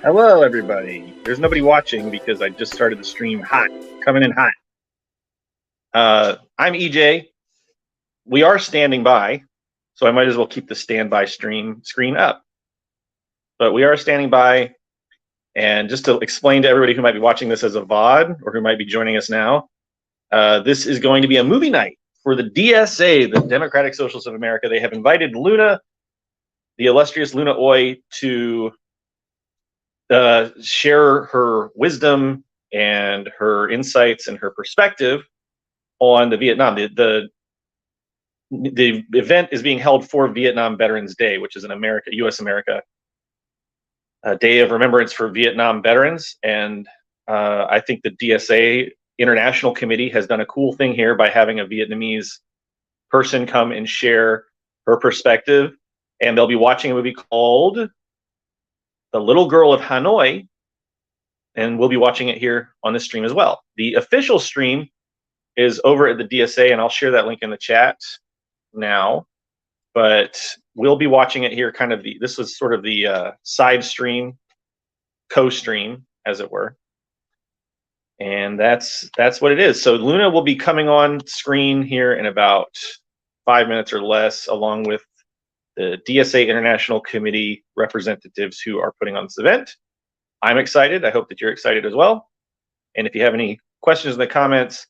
Hello, everybody. There's nobody watching because I just started the stream hot, coming in hot. I'm EJ. We are standing by, so I might as well keep the standby screen up. But we are standing by, and just to explain to everybody who might be watching this as a VOD or who might be joining us now, this is going to be a movie night for the DSA, the Democratic Socialists of America. They have invited Luna, the illustrious Luna Oy, to share her wisdom and her insights and her perspective on the Vietnam. The event is being held for Vietnam Veterans Day, which is an U.S. America day of remembrance for Vietnam veterans. And I think the DSA International Committee has done a cool thing here by having a Vietnamese person come and share her perspective. And they'll be watching a movie called The Little Girl of Hanoi, and we'll be watching it here on this stream as well. The official stream is over at the DSA, and I'll share that link in the chat now. But we'll be watching it here. This was sort of the side stream, co-stream, as it were. And that's what it is. So Luna will be coming on screen here in about 5 minutes or less, along with the DSA International Committee representatives who are putting on this event. I'm excited. I hope that you're excited as well. And if you have any questions in the comments,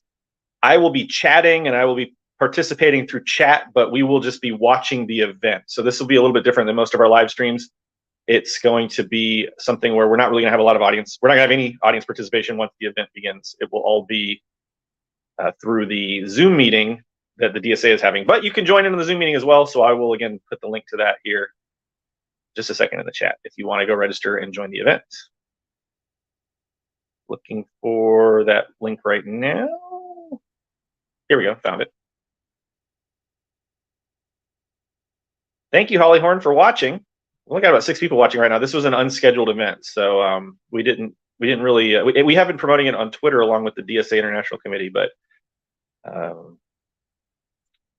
I will be chatting and I will be participating through chat, but we will just be watching the event. So this will be a little bit different than most of our live streams. It's going to be something where we're not really going to have a lot of audience. We're not going to have any audience participation once the event begins. It will all be through the Zoom meeting that the DSA is having. But you can join in the Zoom meeting as well. So I will, again, put the link to that here just a second in the chat if you want to go register and join the event. Looking for that link right now. Here we go, found it. Thank you, Hollyhorn, for watching. We only got about 6 people watching right now. This was an unscheduled event, so we didn't really. We have been promoting it on Twitter along with the DSA International Committee, but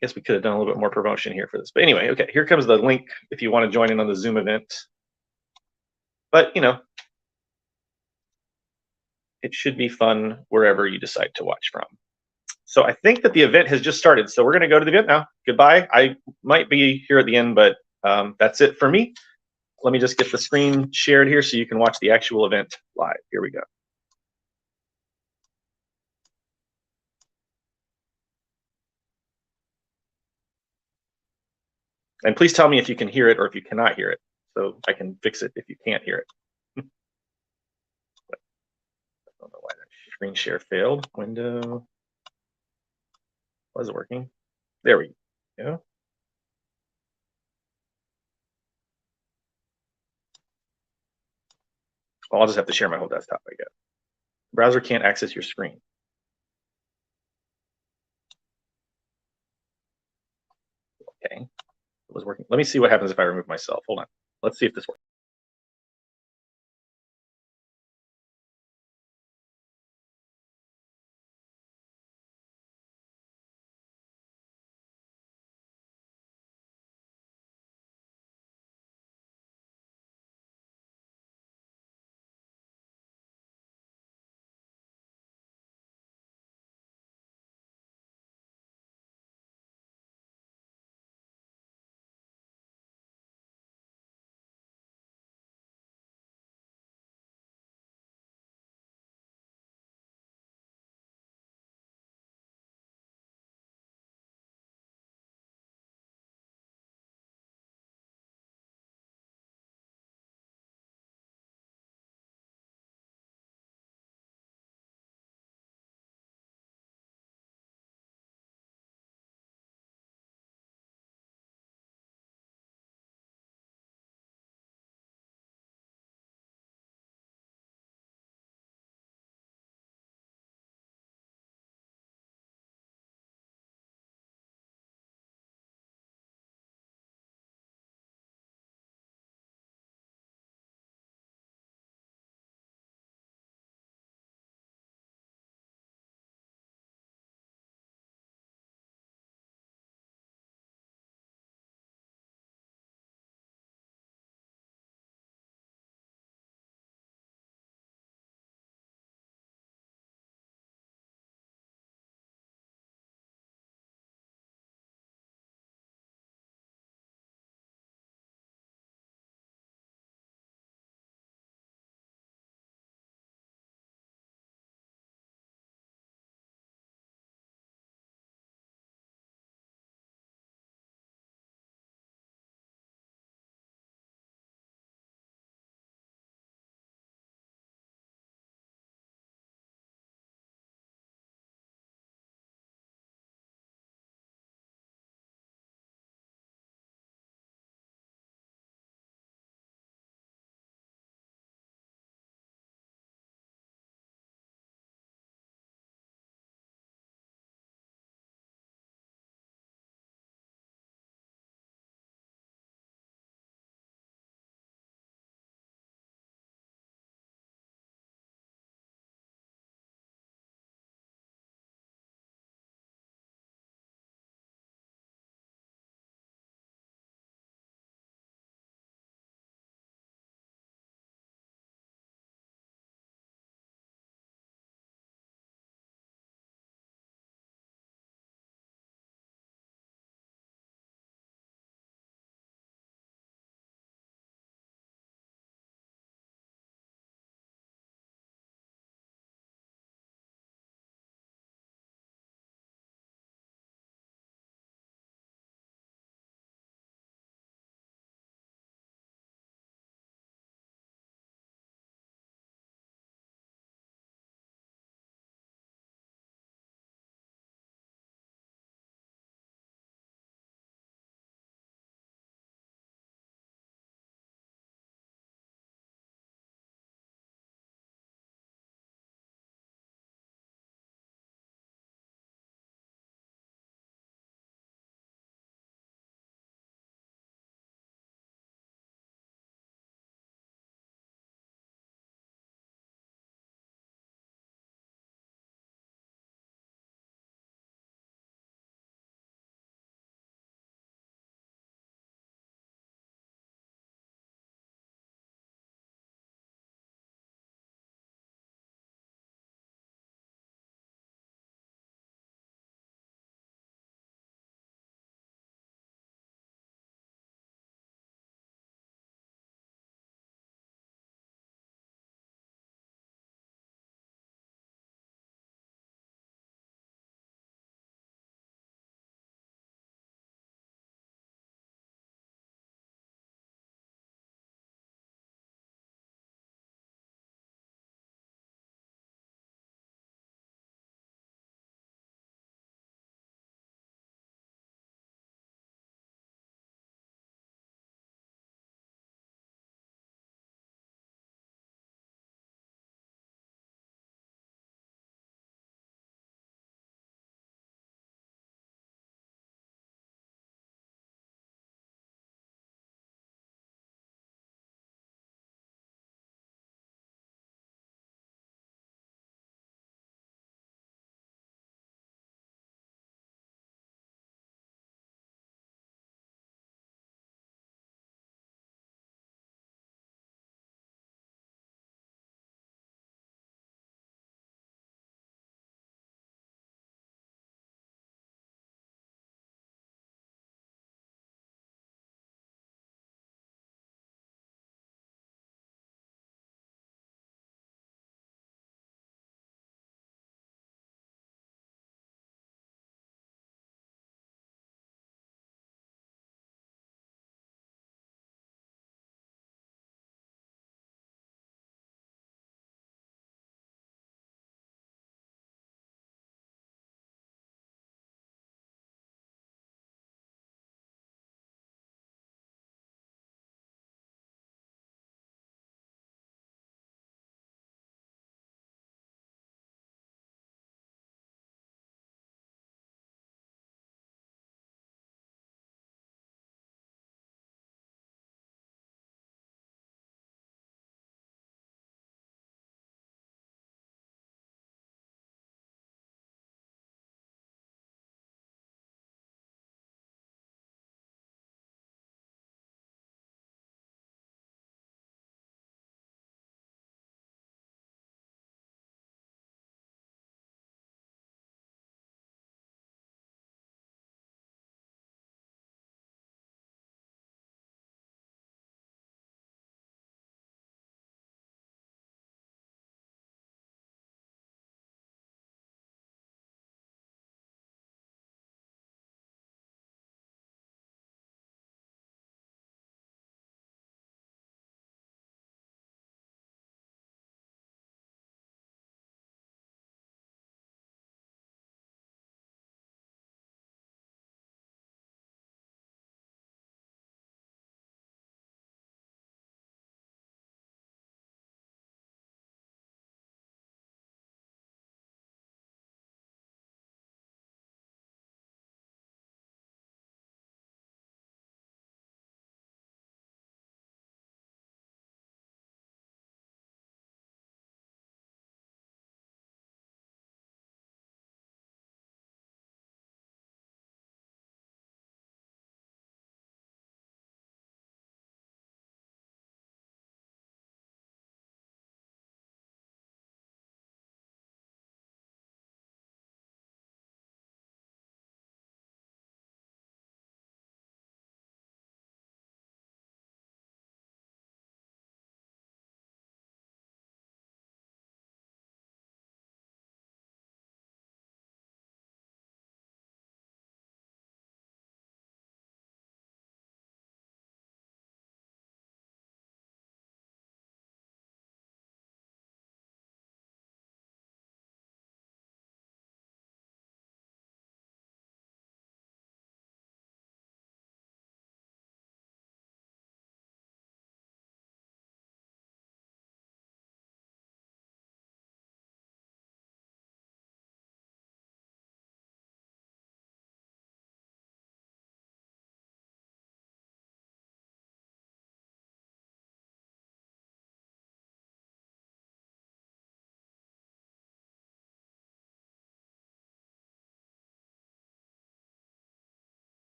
I guess we could have done a little bit more promotion here for this. But anyway, okay, here comes the link if you want to join in on the Zoom event. But it should be fun wherever you decide to watch from. So I think that the event has just started. So we're going to go to the event now. Goodbye. I might be here at the end, but that's it for me. Let me just get the screen shared here so you can watch the actual event live. Here we go. And please tell me if you can hear it or if you cannot hear it, so I can fix it if you can't hear it. I don't know why that screen share failed. Window. Was it working? There we go. Well, I'll just have to share my whole desktop, I guess. The browser can't access your screen. Okay, it was working. Let me see what happens if I remove myself. Hold on. Let's see if this works.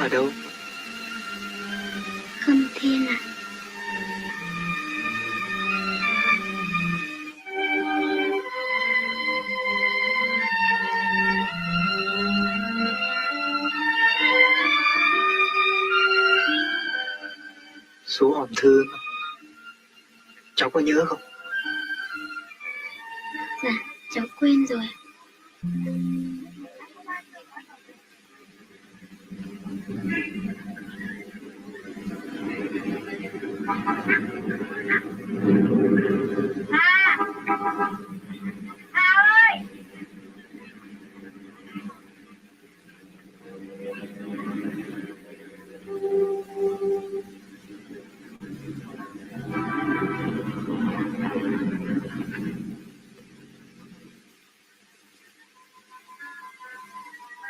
Ở đâu? Khâm Thiên à? Số hòm thư cháu có nhớ không? Dạ, cháu quên rồi.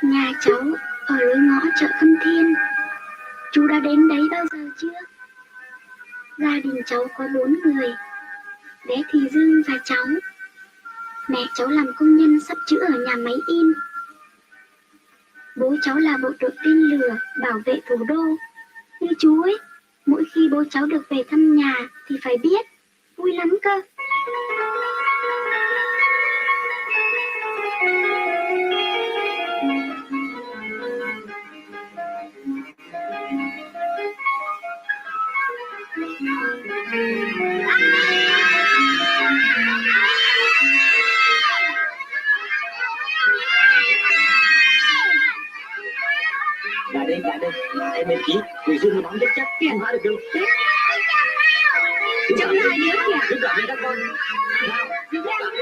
Nhà cháu ở lối ngõ chợ Khâm Thiên. Chú đã đến đấy bao giờ chưa? Gia đình cháu có 4 người. Bé Thì Dương và cháu. Mẹ cháu làm công nhân sắp chữa ở nhà máy in. Bố cháu là bộ đội tên lửa bảo vệ thủ đô. Như chú ấy, mỗi khi bố cháu được về thăm nhà thì phải biết, vui lắm cơ. Lại đây, em ý, người Dương nó bắn rất chắc, không phá được đâu. Chậm lại đứa kìa. Đứng lại các con. Nào, đứng lại đi.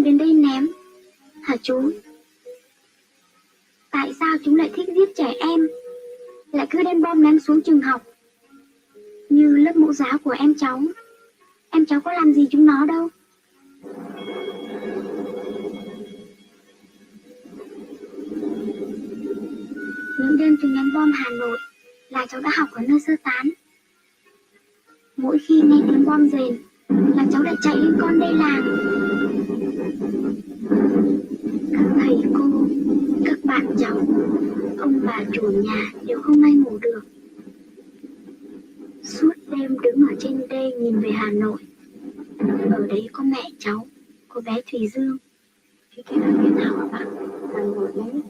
bom đến đây ném? Hả chú? Tại sao chúng lại thích giết trẻ em, lại cứ đem bom ném xuống trường học? Như lớp mẫu giáo của em cháu có làm gì chúng nó đâu. Những đêm chúng ném bom Hà Nội là cháu đã học ở nơi sơ tán. Mỗi khi nghe tiếng bom rền là cháu đã chạy lên con đê làng. Các thầy cô, các bạn cháu, ông bà chủ nhà đều không ai ngủ được. Suốt đêm đứng ở trên đê nhìn về Hà Nội. Ở đấy có mẹ cháu, có bé Thùy Dương. Thế là thế nào hả bạn? Hà Nội đấy.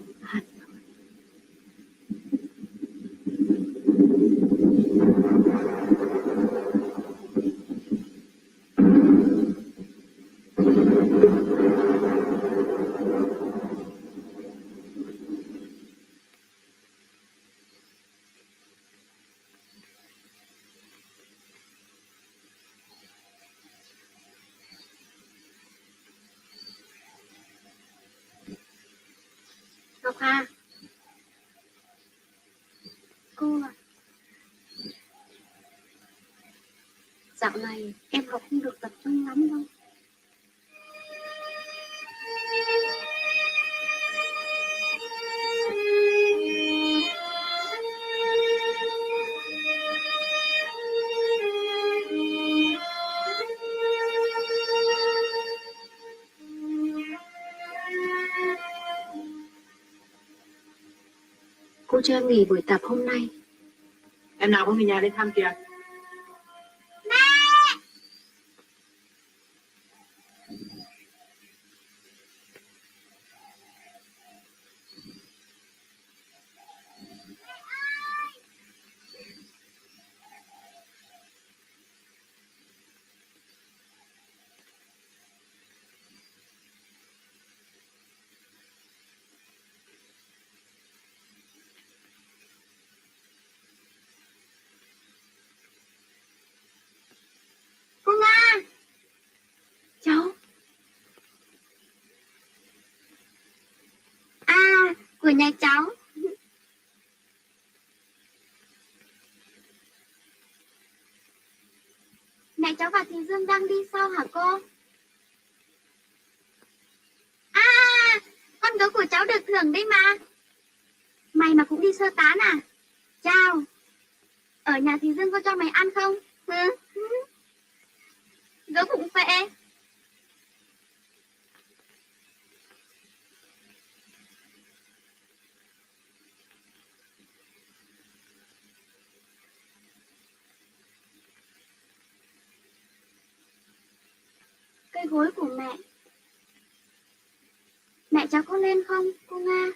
Ngọc Hà. Cô à, dạo này em học không được tập trung lắm đâu. Cô cho em nghỉ buổi tập hôm nay. Em nào có người nhà đến thăm kìa. Cô Nga. Cháu. À, của nhà cháu. Mẹ cháu và Thùy Dương đang đi sau hả cô? À, con gấu của cháu được thưởng đấy mà. Mày mà cũng đi sơ tán à? Chào. Ở nhà Thùy Dương có cho mày ăn không? Gấu bụng phệ. Cây gối của mẹ. Mẹ cháu có lên không, cô Nga?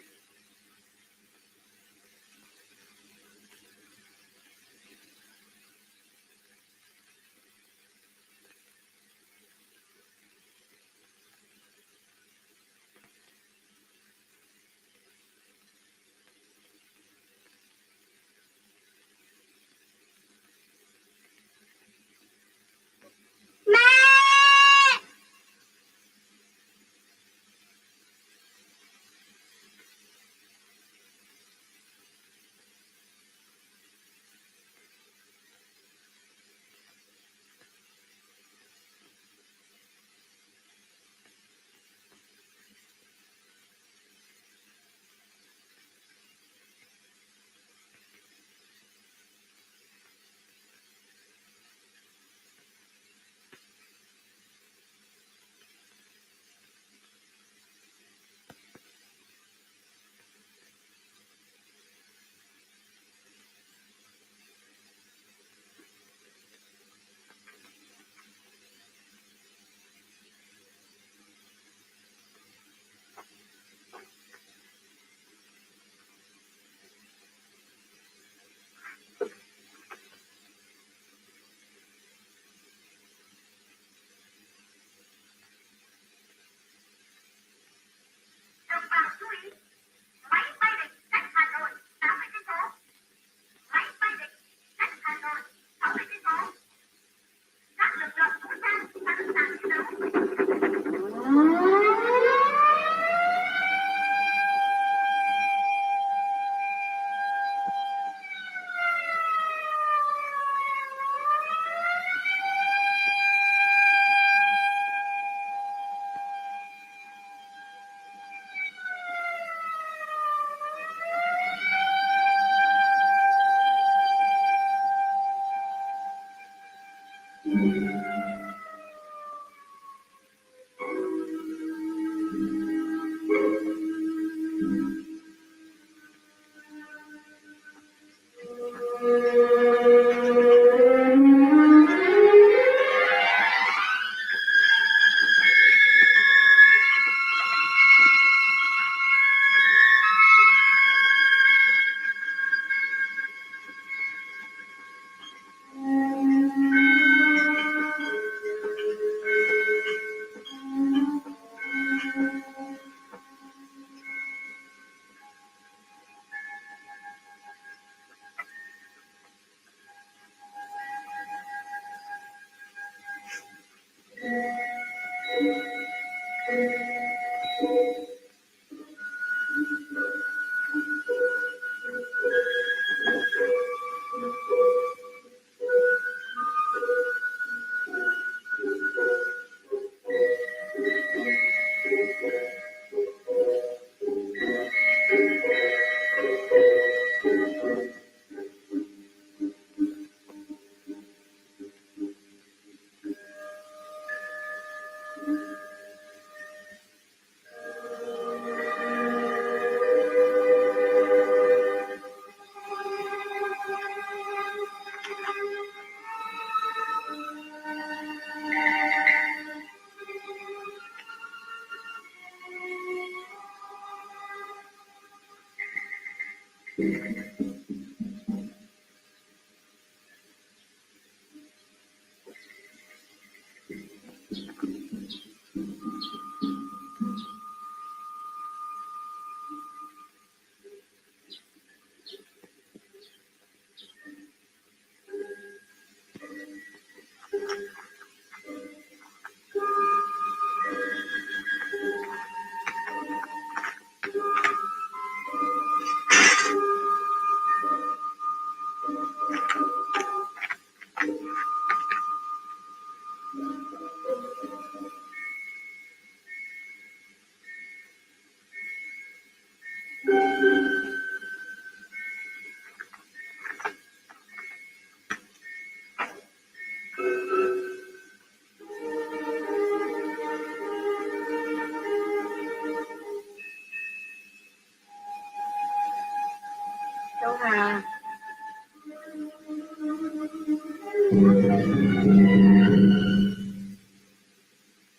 Cháu Hà.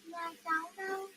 Nhà cháu đâu?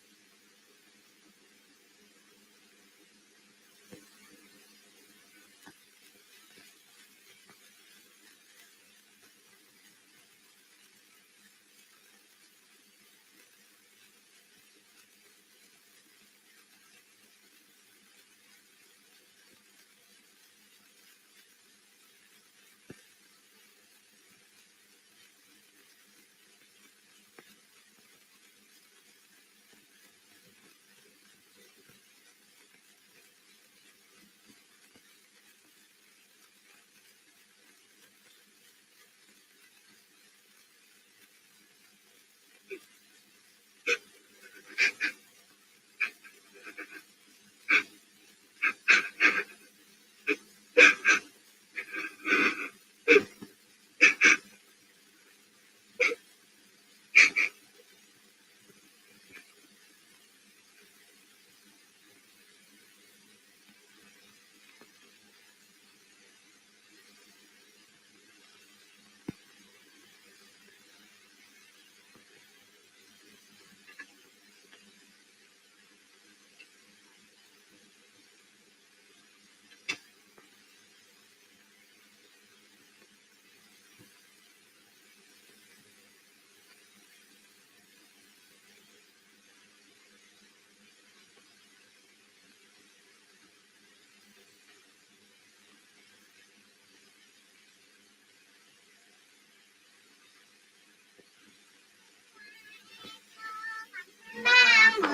Nam mô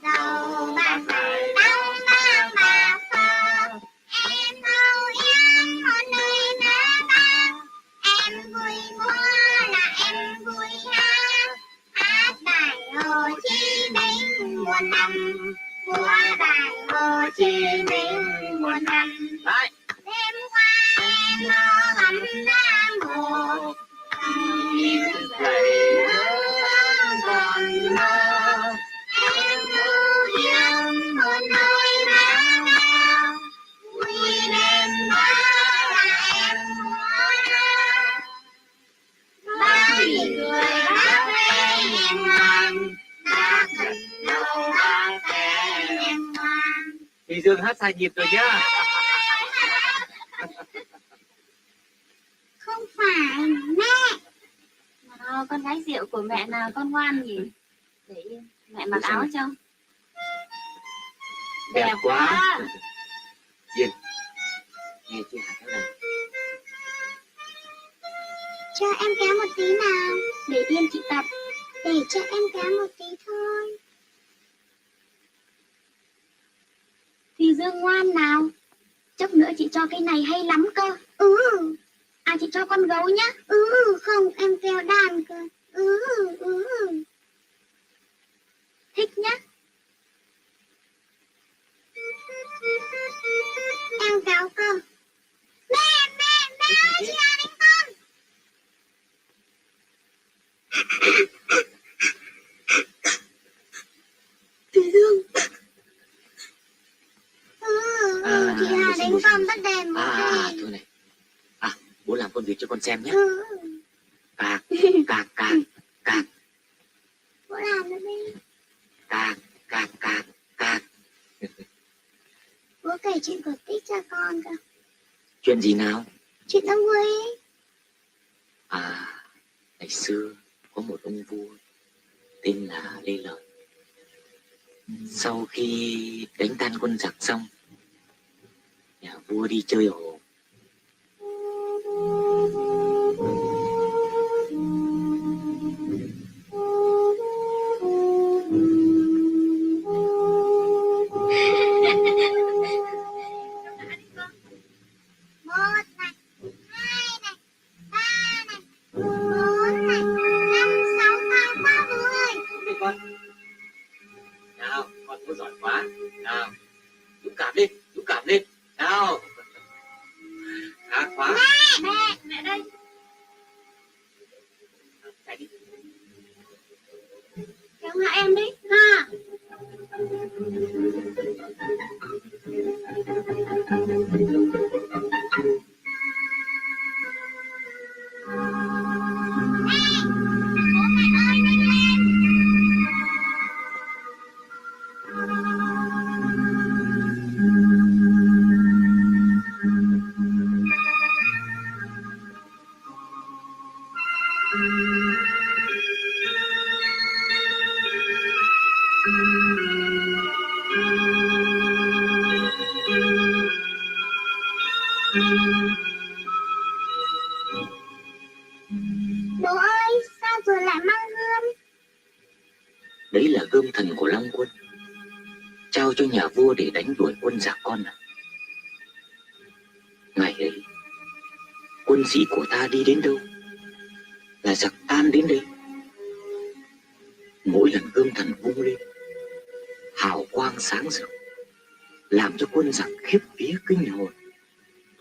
đầu bạc trời đông nam bạc phật. Em âu yếm một nơi na ta. Em vui múa là em vui hát. Hát bài Hồ Chí Minh muôn năm. Múa bài Hồ Chí Minh muôn năm. Đêm qua em lo ngắm Nam Hồ. Nhìn thấy còn mơ. Em âu yếm một nơi na ta. Vui đêm qua là em múa hát. Bao nhiêu người bác về em ngoan. Bác thật lâu bác về em ngoan. Thì Dương hát sai nhịp rồi nhá. Không phải mẹ. Con gái rượu của mẹ nào con ngoan nhỉ? Để yên, mẹ mặc áo cho. Đẹp quá. Yên. Nghe chị hát thế nào? Cho em kéo một tí nào. Để yên chị tập. Để cho em kéo một tí thôi. Thì Dương ngoan nào. Chốc nữa chị cho cái này hay lắm cơ. À chị cho con gấu nhá. Không em kéo đàn cơ. Thích nhá. Em kéo cơ. Mẹ ơi chị Hà đánh con. Chị Dương. Chị Hà đánh con bắt đèn một đèn. Thôi này. Bố làm con việc cho con xem nhé. Cạc. Bố làm nó đi. Cạc. Bố kể chuyện cổ tích cho con cơ. Chuyện gì nào? Chuyện ông vui ấy. À, ngày xưa có một ông vua tên là Lê Lợi. Sau khi đánh tan quân giặc xong, nhà vua đi chơi hồ. Một này, hai này, ba này, bốn này, năm, sáu, tám, ba, mười. Đi con. Nào, con có giỏi quá. Nào, dũng cảm lên, dũng cảm lên. Nào. Khá quá. Mẹ đây. Chạy đi. Kéo hạ em đi. Ha. Bố ơi, sao rồi lại mang gươm? Đấy là gươm thần của Long Quân, trao cho nhà vua để đánh đuổi quân giặc con ạ. Ngày ấy, quân sĩ của ta đi đến đâu là giặc tan đến đây. Mỗi lần gươm thần vung lên, hào quang sáng rực, làm cho quân giặc khiếp vía kinh hồn,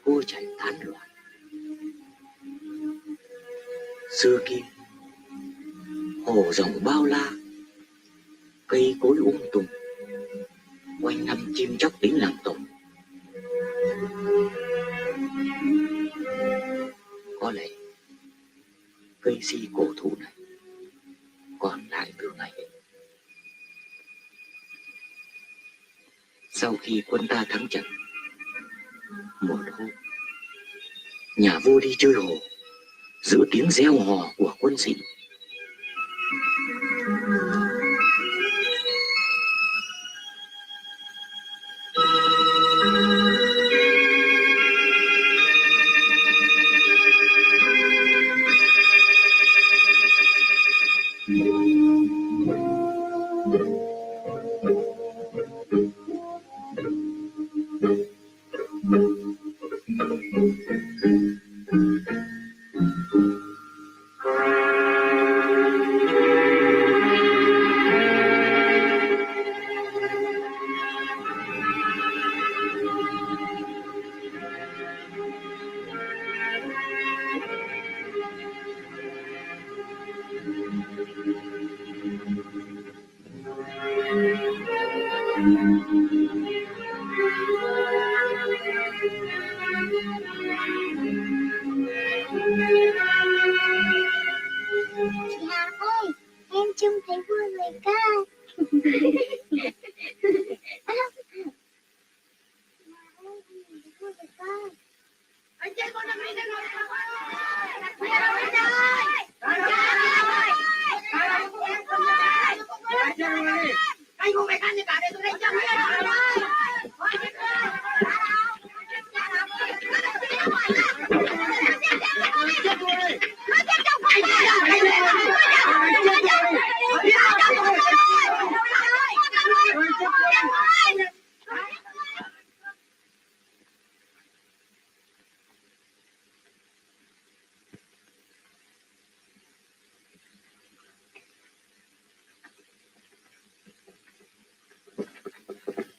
thua chạy tán loạn. Xưa kia, hồ rộng bao la, cây cối tùng, quanh năm chim chóc đến làm tổng. Có lẽ cây si cổ thụ này còn lại từ ngày ấy. Sau khi quân ta thắng trận, một hôm, nhà vua đi chơi hồ, giữa tiếng reo hò của quân sĩ. Chị Hà ơi, em trông thấy vua người ca.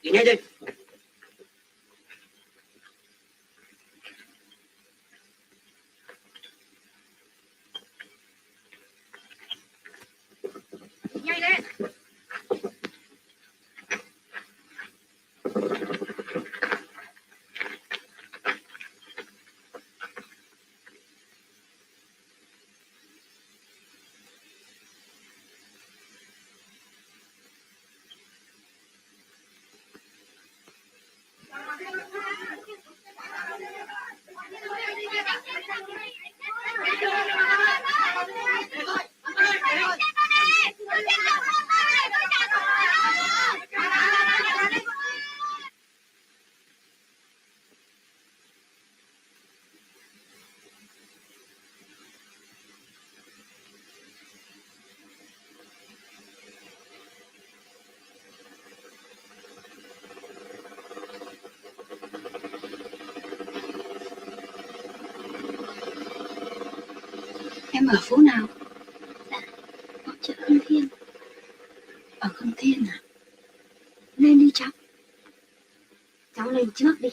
Đi ngay đây. Nhanh lên. Em ở phố nào? Dạ, ở chợ Khâm Thiên. Ở Khâm Thiên à? Lên đi cháu. Cháu lên trước đi.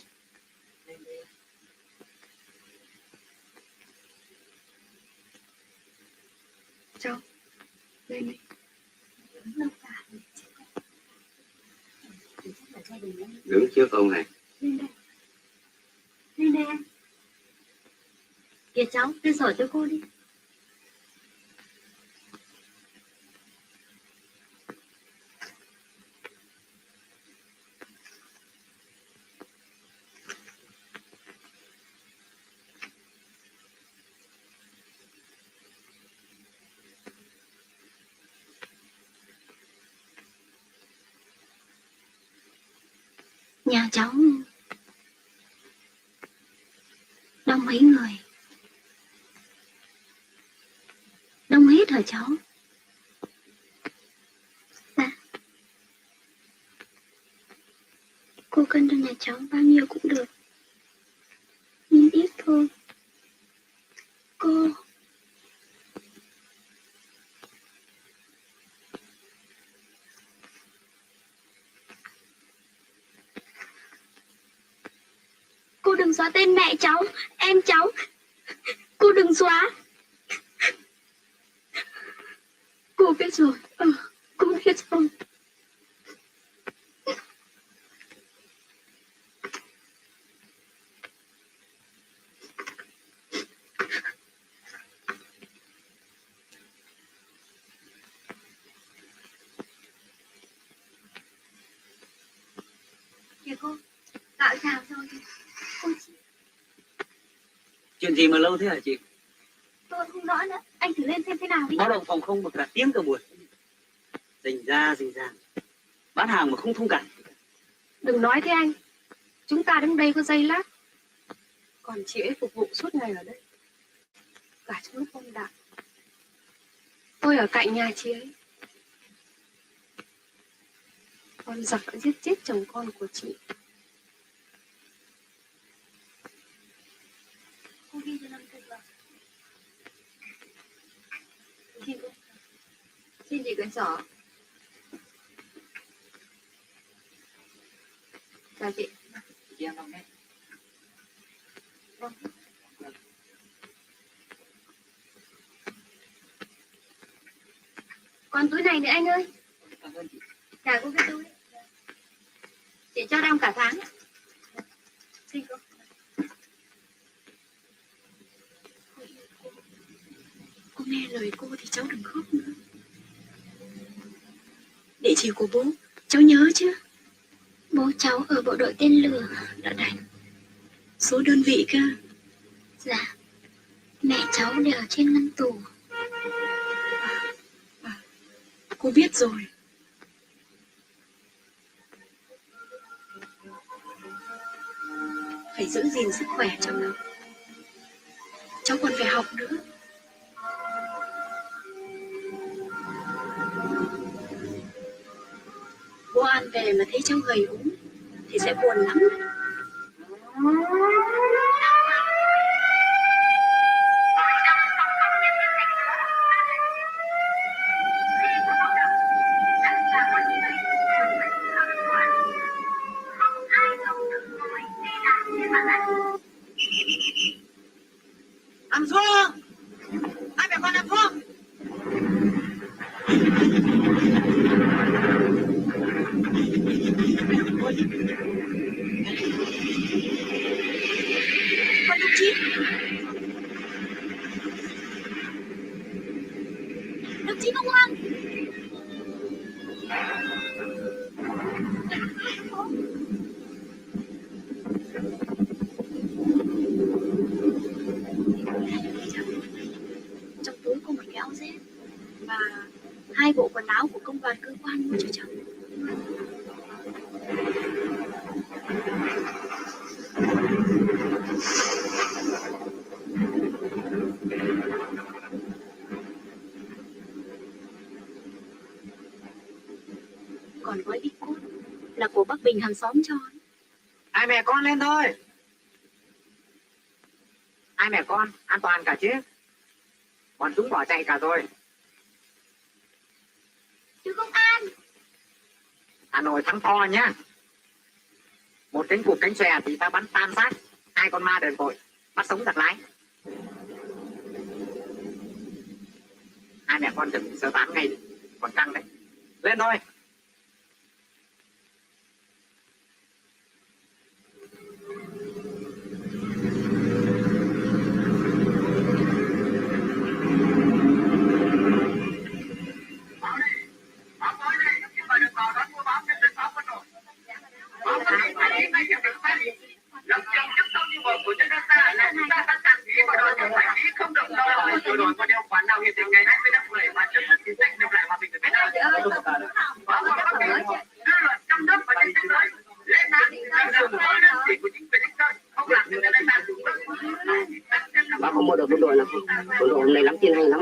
Cháu lên đi. Đứng trước ông này. Lên đây. Lên đây em. Kìa cháu, đưa sổ cho cô đi. Nhà cháu đông mấy người? Đông hết hả cháu? Dạ. Cô cân cho nhà cháu bao nhiêu cũng được. Nhưng ít thôi. Cô. Cô đừng xóa tên mẹ cháu, em cháu. Cô đừng xóa. Cô biết rồi. Cô biết rồi. Kìa cô, tạo chào rồi. Cô chị. Chuyện gì mà lâu thế hả chị? Tôi không rõ nữa. Anh thử lên xem thế nào đi. Báo động phòng không một cả tiếng cả buổi. Rình ra. Bán hàng mà không thông cảm. Đừng nói thế anh. Chúng ta đứng đây có giây lát. Còn chị ấy phục vụ suốt ngày ở đây. Cả trong lúc bom đạn. Tôi ở cạnh nhà chị ấy. Con giặc đã giết chết chồng con của chị. Cô ghi cho 5 cân vào. Xin cô. Xin chị quyển sổ. Chào chị. Chị em không nghe. Vâng. Còn túi này nữa anh ơi. Cảm ơn chị. Trả cô cái túi. Chị cho đong cả tháng. Xin cô. Cô nghe lời cô thì cháu đừng khóc nữa. Địa chỉ của bố cháu nhớ chứ? Bố cháu ở bộ đội tên lửa đã đánh. Số đơn vị cơ. Dạ. Mẹ cháu đều ở trên ngăn tù. Cô biết rồi. Phải giữ gìn sức khỏe cho nó. Cháu còn phải học nữa. Bố An về mà thấy cháu gầy ốm thì sẽ buồn lắm. Ăn xuống. Hai mẹ con ăn xuống. Con đồng chí. Đồng chí công an. Trong túi có một cái áo dép và 2 bộ quần áo của công đoàn cơ quan mua cho cháu. Còn gói ít cốt là của bác Bình hàng xóm cho. Hai mẹ con lên thôi. Hai mẹ con an toàn cả chứ. Bọn chúng bỏ chạy cả rồi. Chú công an. Hanoi thắng to nhá. Một cánh cụt cánh xòe thì ta bắn tan xác 2 con ma đền tội, bắt sống giặc lái. 2 mẹ con chuẩn bị sơ tán ngay đi. Còn căng đấy. Lên thôi. Bác không mua được quân đội nào. Quân đội hôm nay lắm tiền hay lắm.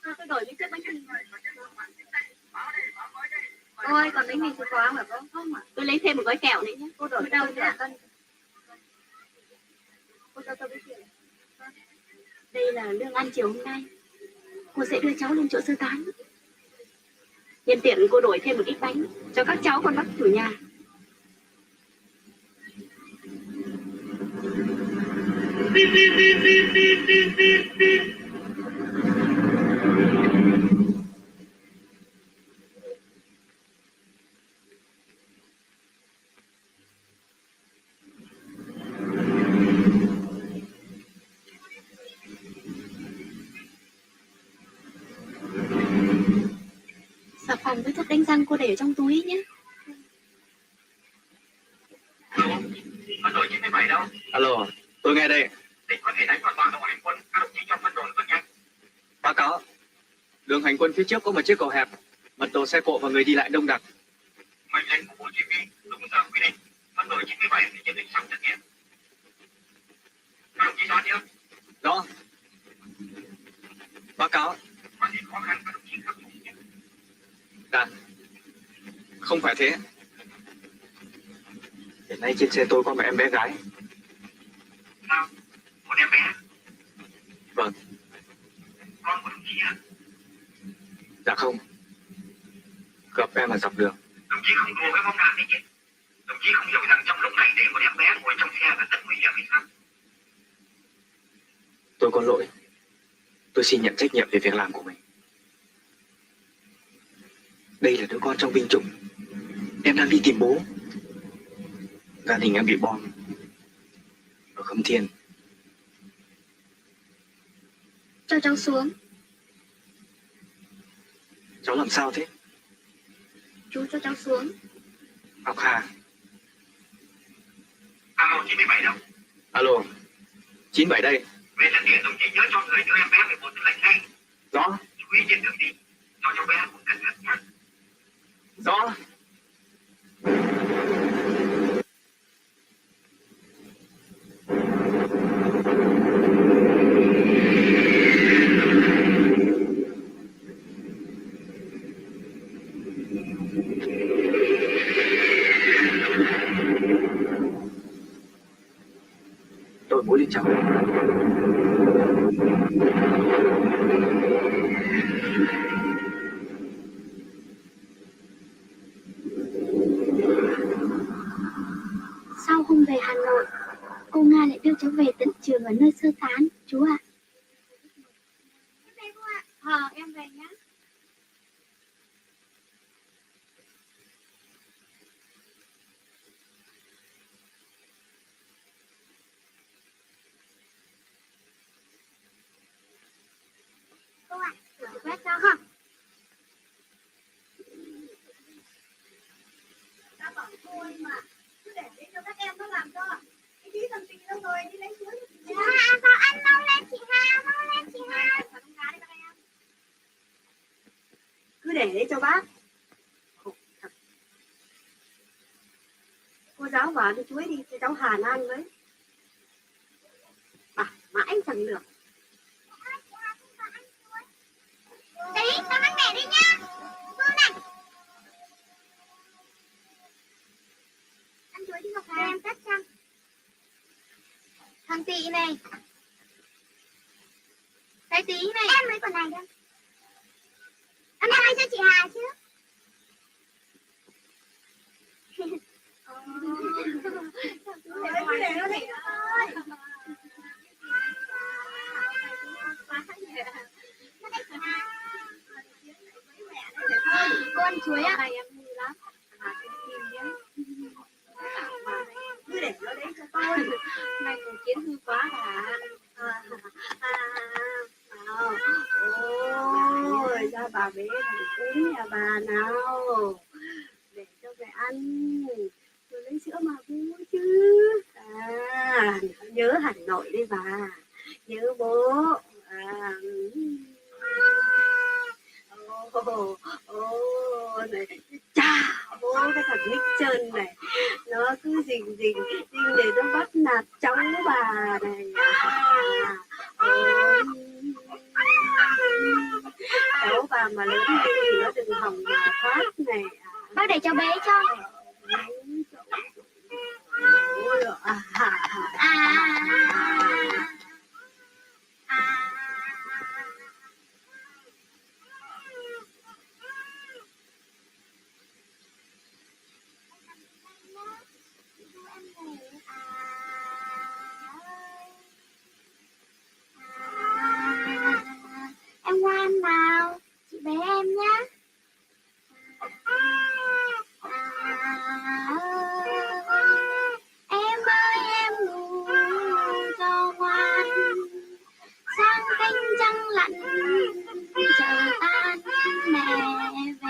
Tôi đổi những chiếc bánh mì. Ôi, còn bánh mì thì có mà có không ạ? Tôi lấy thêm một gói kẹo nữa nhé. Cô đổi đâu nữa? Cô cho tôi biết tiền. Đây là lương ăn chiều hôm nay. Cô sẽ đưa cháu lên chỗ sơ tán. Nhân tiện cô đổi thêm một ít bánh cho các cháu con bác chủ nhà. Xà phòng với thuốc đánh răng cô để ở trong túi nhé. Quân đội 97 đâu? Alo, tôi nghe đây. Địch có thể đánh vào toàn bộ hành quân, các đồng chí trong quân đội rất nhanh. Báo cáo. Đường hành quân phía trước có một chiếc cầu hẹp, mật độ xe cộ và người đi lại đông đặc. Mệnh lệnh của Bộ Chỉ huy đúng giờ quy định. Quân đội 97 thì chiến dịch xong thực hiện. Các đồng chí rõ chưa? Rõ. Báo cáo. Có gì khó khăn các đồng chí khắc phục nhé. Dạ. Không phải thế. Hiện nay trên xe tôi có một em bé gái. Sao? Một em bé? Vâng. Con của đồng chí à? Dạ không. Gặp em ở dọc đường. Đồng chí không đùa với bom đạn đấy chứ? Đồng chí không hiểu rằng trong lúc này để một em bé ngồi trong xe là rất nguy hiểm hay sao? Tôi có lỗi. Tôi xin nhận trách nhiệm về việc làm của mình. Đây là đứa con trong binh chủng. Em đang đi tìm bố. Gia đình em bị bom ở Khâm Thiên. Cho cháu xuống. Cháu làm sao thế? Chú cho cháu xuống. Ngọc Hà. Alo 97 đâu? Alo, 97 đây. Về thực hiện đồng chí nhớ cho người đưa em bé về bộ tư lệnh ngay. Rõ. Chú ý trên đường đi. Cho cháu bé một cẩn thận nhé. Rõ. Đội bố đi cháu. Sau hôm về Hà Nội, cô Nga lại đưa cháu về tận trường ở nơi sơ tán, chú ạ. Em về cô ạ. Em về nhé. Cô ạ, thử quét cho không? Ta bảo thôi mà, cứ để đấy cho các em nó làm cho. Cái tí thần tình đâu rồi, đi lấy suối cho chị Hà. Sao ăn mau lên chị Hà, mau lên chị Hà. Cứ để đấy cho bác. Cô giáo bảo đi chuối đi cho cháu Hà Lan với. Bà mãi chẳng được. Đấy, con ăn mẹ đi nha. Cô này. Ăn chuối đi Ngọc Hà. Em cắt chăng? Tị này. Cái Tí này. Em lấy quần này đâu. Em mang cho chị Hà chứ. Con chuối ạ. Này em vui lắm. Cứ để nó đấy cho tôi. Này còn kiến hư quá hả? Ôi, ra bà bế thằng cún nhà bà nào. Để cho mẹ ăn. Rồi lấy sữa mà vui chứ. Nhớ Hà Nội đi bà. Nhớ bố. Này, chà, bố cái thằng Nick Trơn này, nó cứ rình để nó bắt nạt cháu bà này. Cháu bà mà lớn lên thì nó đừng hỏng mà thoát này. Bác để cháu bế cho. Em ngoan nào, chị bé em nhé. Em ơi em ngủ cho ngoan, sang canh trăng lặn chờ tan mẹ về.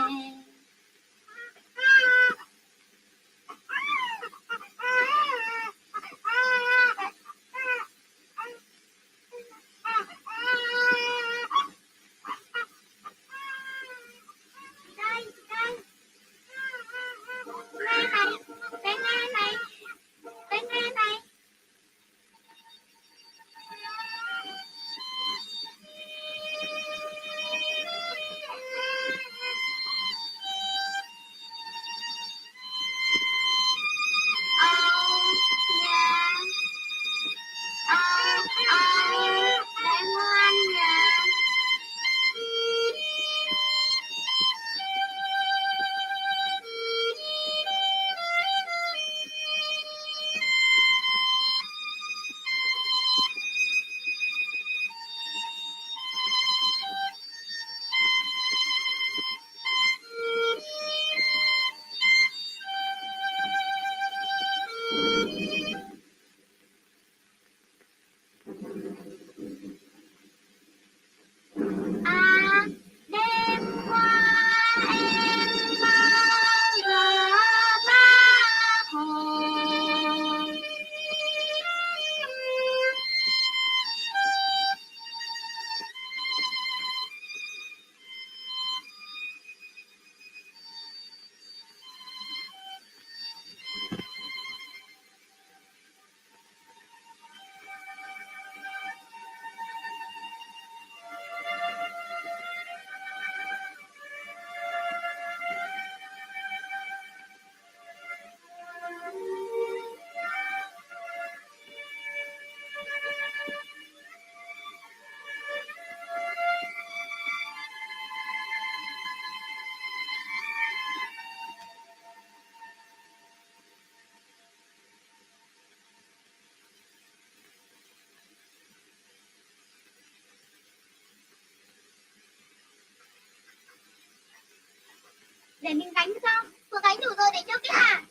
Để mình gánh không? Vừa gánh đủ rồi để cho cái Hà.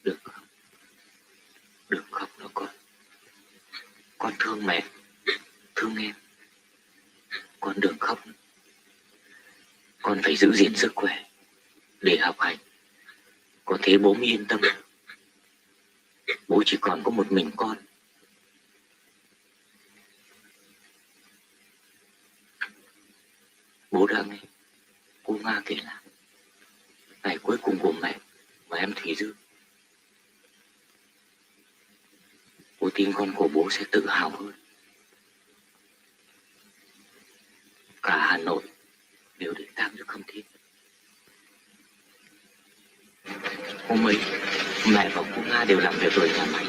Đừng khóc. Đừng khóc nữa con. Con thương mẹ, thương em. Con đừng khóc. Con phải giữ gìn sức khỏe để học hành. Con thấy bố mới yên tâm. Bố chỉ còn có một mình con. Bố đã nghe cô Nga kể lại ngày cuối cùng của mẹ và em Thủy Dương. Bố tin con của bố sẽ tự hào hơn. Cả Hà Nội đều đến tang cho Khâm Thiên. Hôm ấy, mẹ và cô Nga đều làm việc ở nhà máy.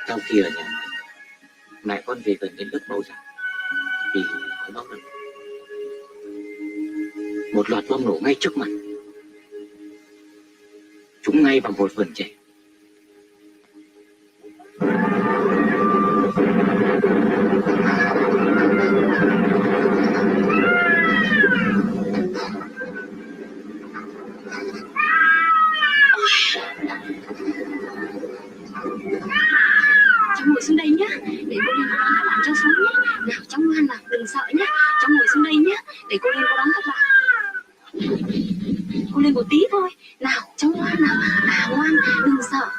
Sau khi ở nhà mẹ con về gần đến đất mẫu rào thì có báo động. Một loạt bom nổ ngay trước mặt, trúng ngay vào một vườn trẻ. Cháu ngồi xuống đây nhé, để cô Liên cô đón các bạn cho xuống nhé. Nào cháu ngoan nào, đừng sợ nhé. Cháu ngồi xuống đây nhé, để cô Liên cô đón các bạn. Cô Liên một tí thôi. Nào cháu ngoan nào, ngoan, đừng sợ.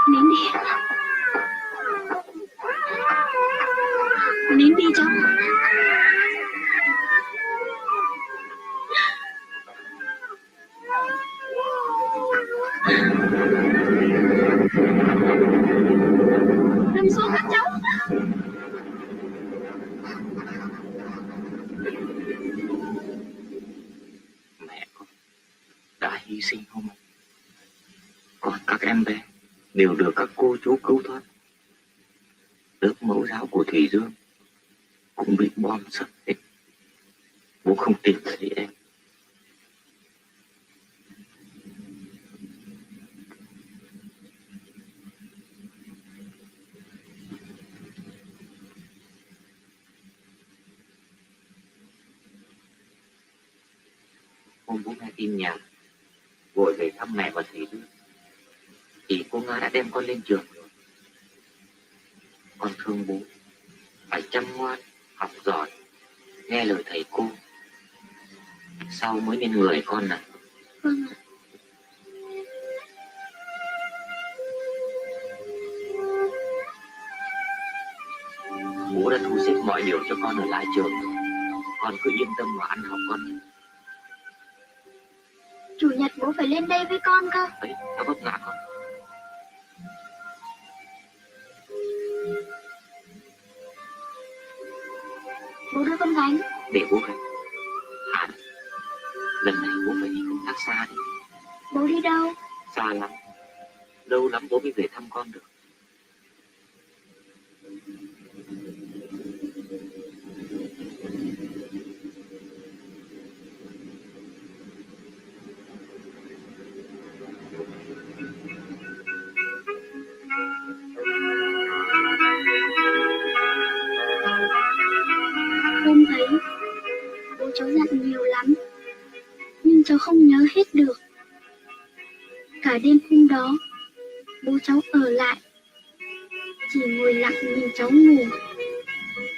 Nín đi. Nín đi cháu. Nằm xuống các cháu. Mẹ con đã hy sinh hôm nay. Còn các em bé đều được các cô chú cứu thoát. Lớp mẫu giáo của Thủy Dương cũng bị bom sập hết. Bố không tìm thấy em. Hôm bố nghe tin nhà vội về thăm mẹ và Thủy Dương thì cô Nga đã đem con lên trường. Con thương bố, phải chăm ngoan, học giỏi, nghe lời thầy cô, sau mới nên người con này. Vâng ạ. Bố đã thu xếp mọi điều cho con ở lại trường. Con cứ yên tâm mà ăn học con nhé. Chủ nhật bố phải lên đây với con cơ. Ấy, nó vấp ngã con. Bố đưa con gánh. Để bố gánh. Hàn, lần này bố phải đi công tác xa đi. Bố đi đâu? Xa lắm. Lâu lắm bố mới về thăm con được. chỉ ngồi lặng nhìn cháu ngủ,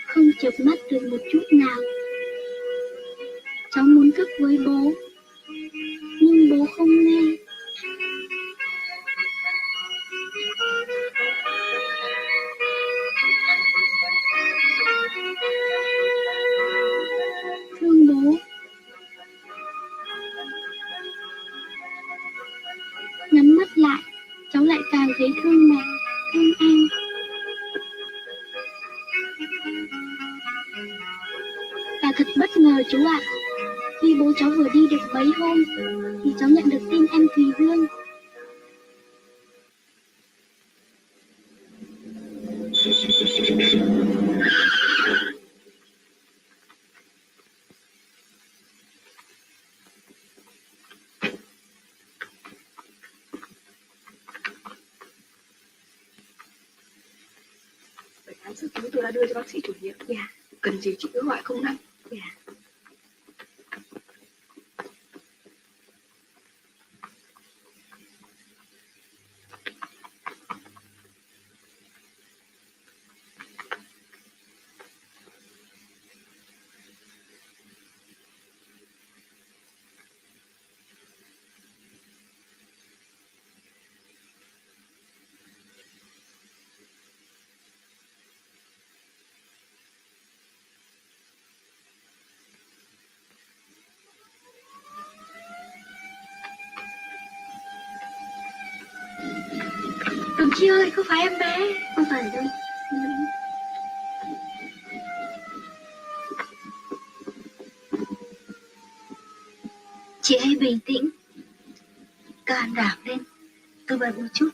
không chợp mắt được một chút nào. Cháu muốn thức với bố, nhưng bố không nghe. Thương bố. Nhắm mắt lại, cháu lại càng thấy thương mẹ, thương anh. Và thật bất ngờ chú ạ, khi bố cháu vừa đi được mấy hôm thì cháu nhận được tin em Thùy Dương. Vậy án sức cứu tôi đã đưa cho bác sĩ chủ nhiệm. Dạ. Cần gì chị cứ gọi 05. Dạ. Đồng chí ơi, có phải em bé? Không phải đâu. Chị hãy bình tĩnh, can đảm lên, tôi bận một chút.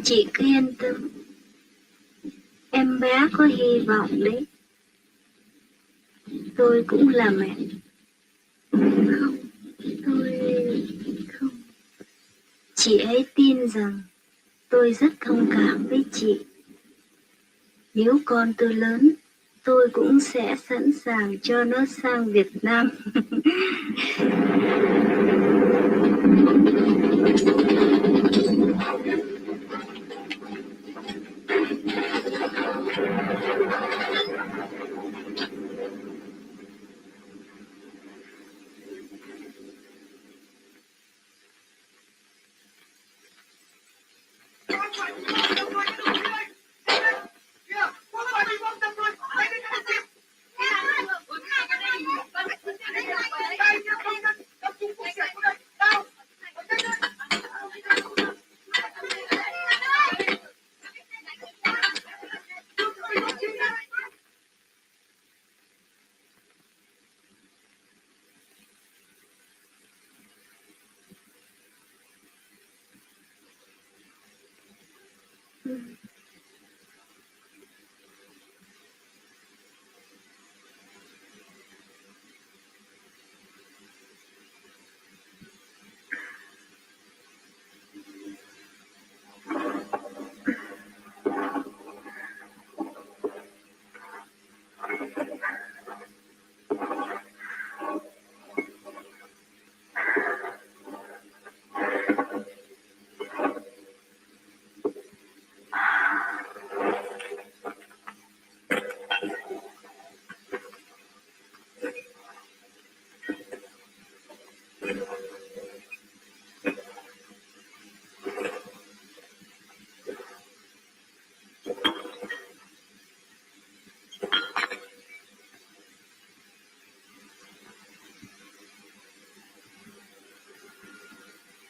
Chị cứ yên tâm, em bé có hy vọng đấy. Tôi cũng là mẹ. Không, tôi không. Chị ấy tin rằng tôi rất thông cảm với chị. Nếu con tôi lớn, tôi cũng sẽ sẵn sàng cho nó sang Việt Nam.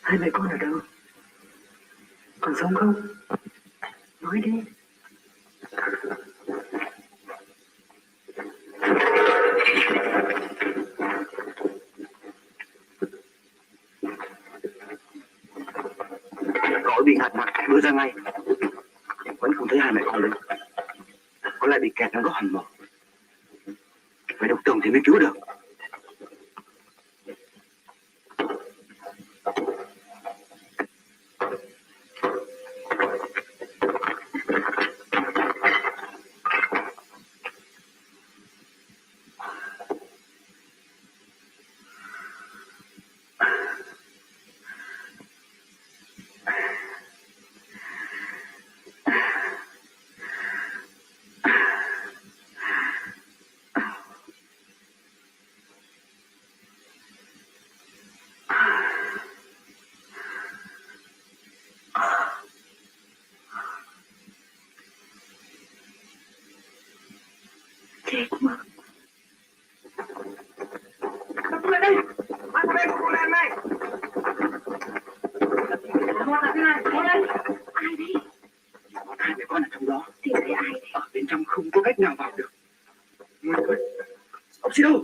Hai mẹ con ở đâu? Còn sống không? Nói đi. Cậu bị ngạt mặt đưa ra ngay. Vẫn không thấy hai mẹ con đâu. Có lại bị kẹt trong góc hầm mỏ. Phải độc tường thì mới cứu được. Chết mất. Cô lên đây! Ai vào đây? Cô lên đây! Cô lên! Ai đây? Hai mẹ con ở trong đó. Tìm thấy ai đây? Ở bên trong không có cách nào vào được. Nguy ơi! Ông chị đâu?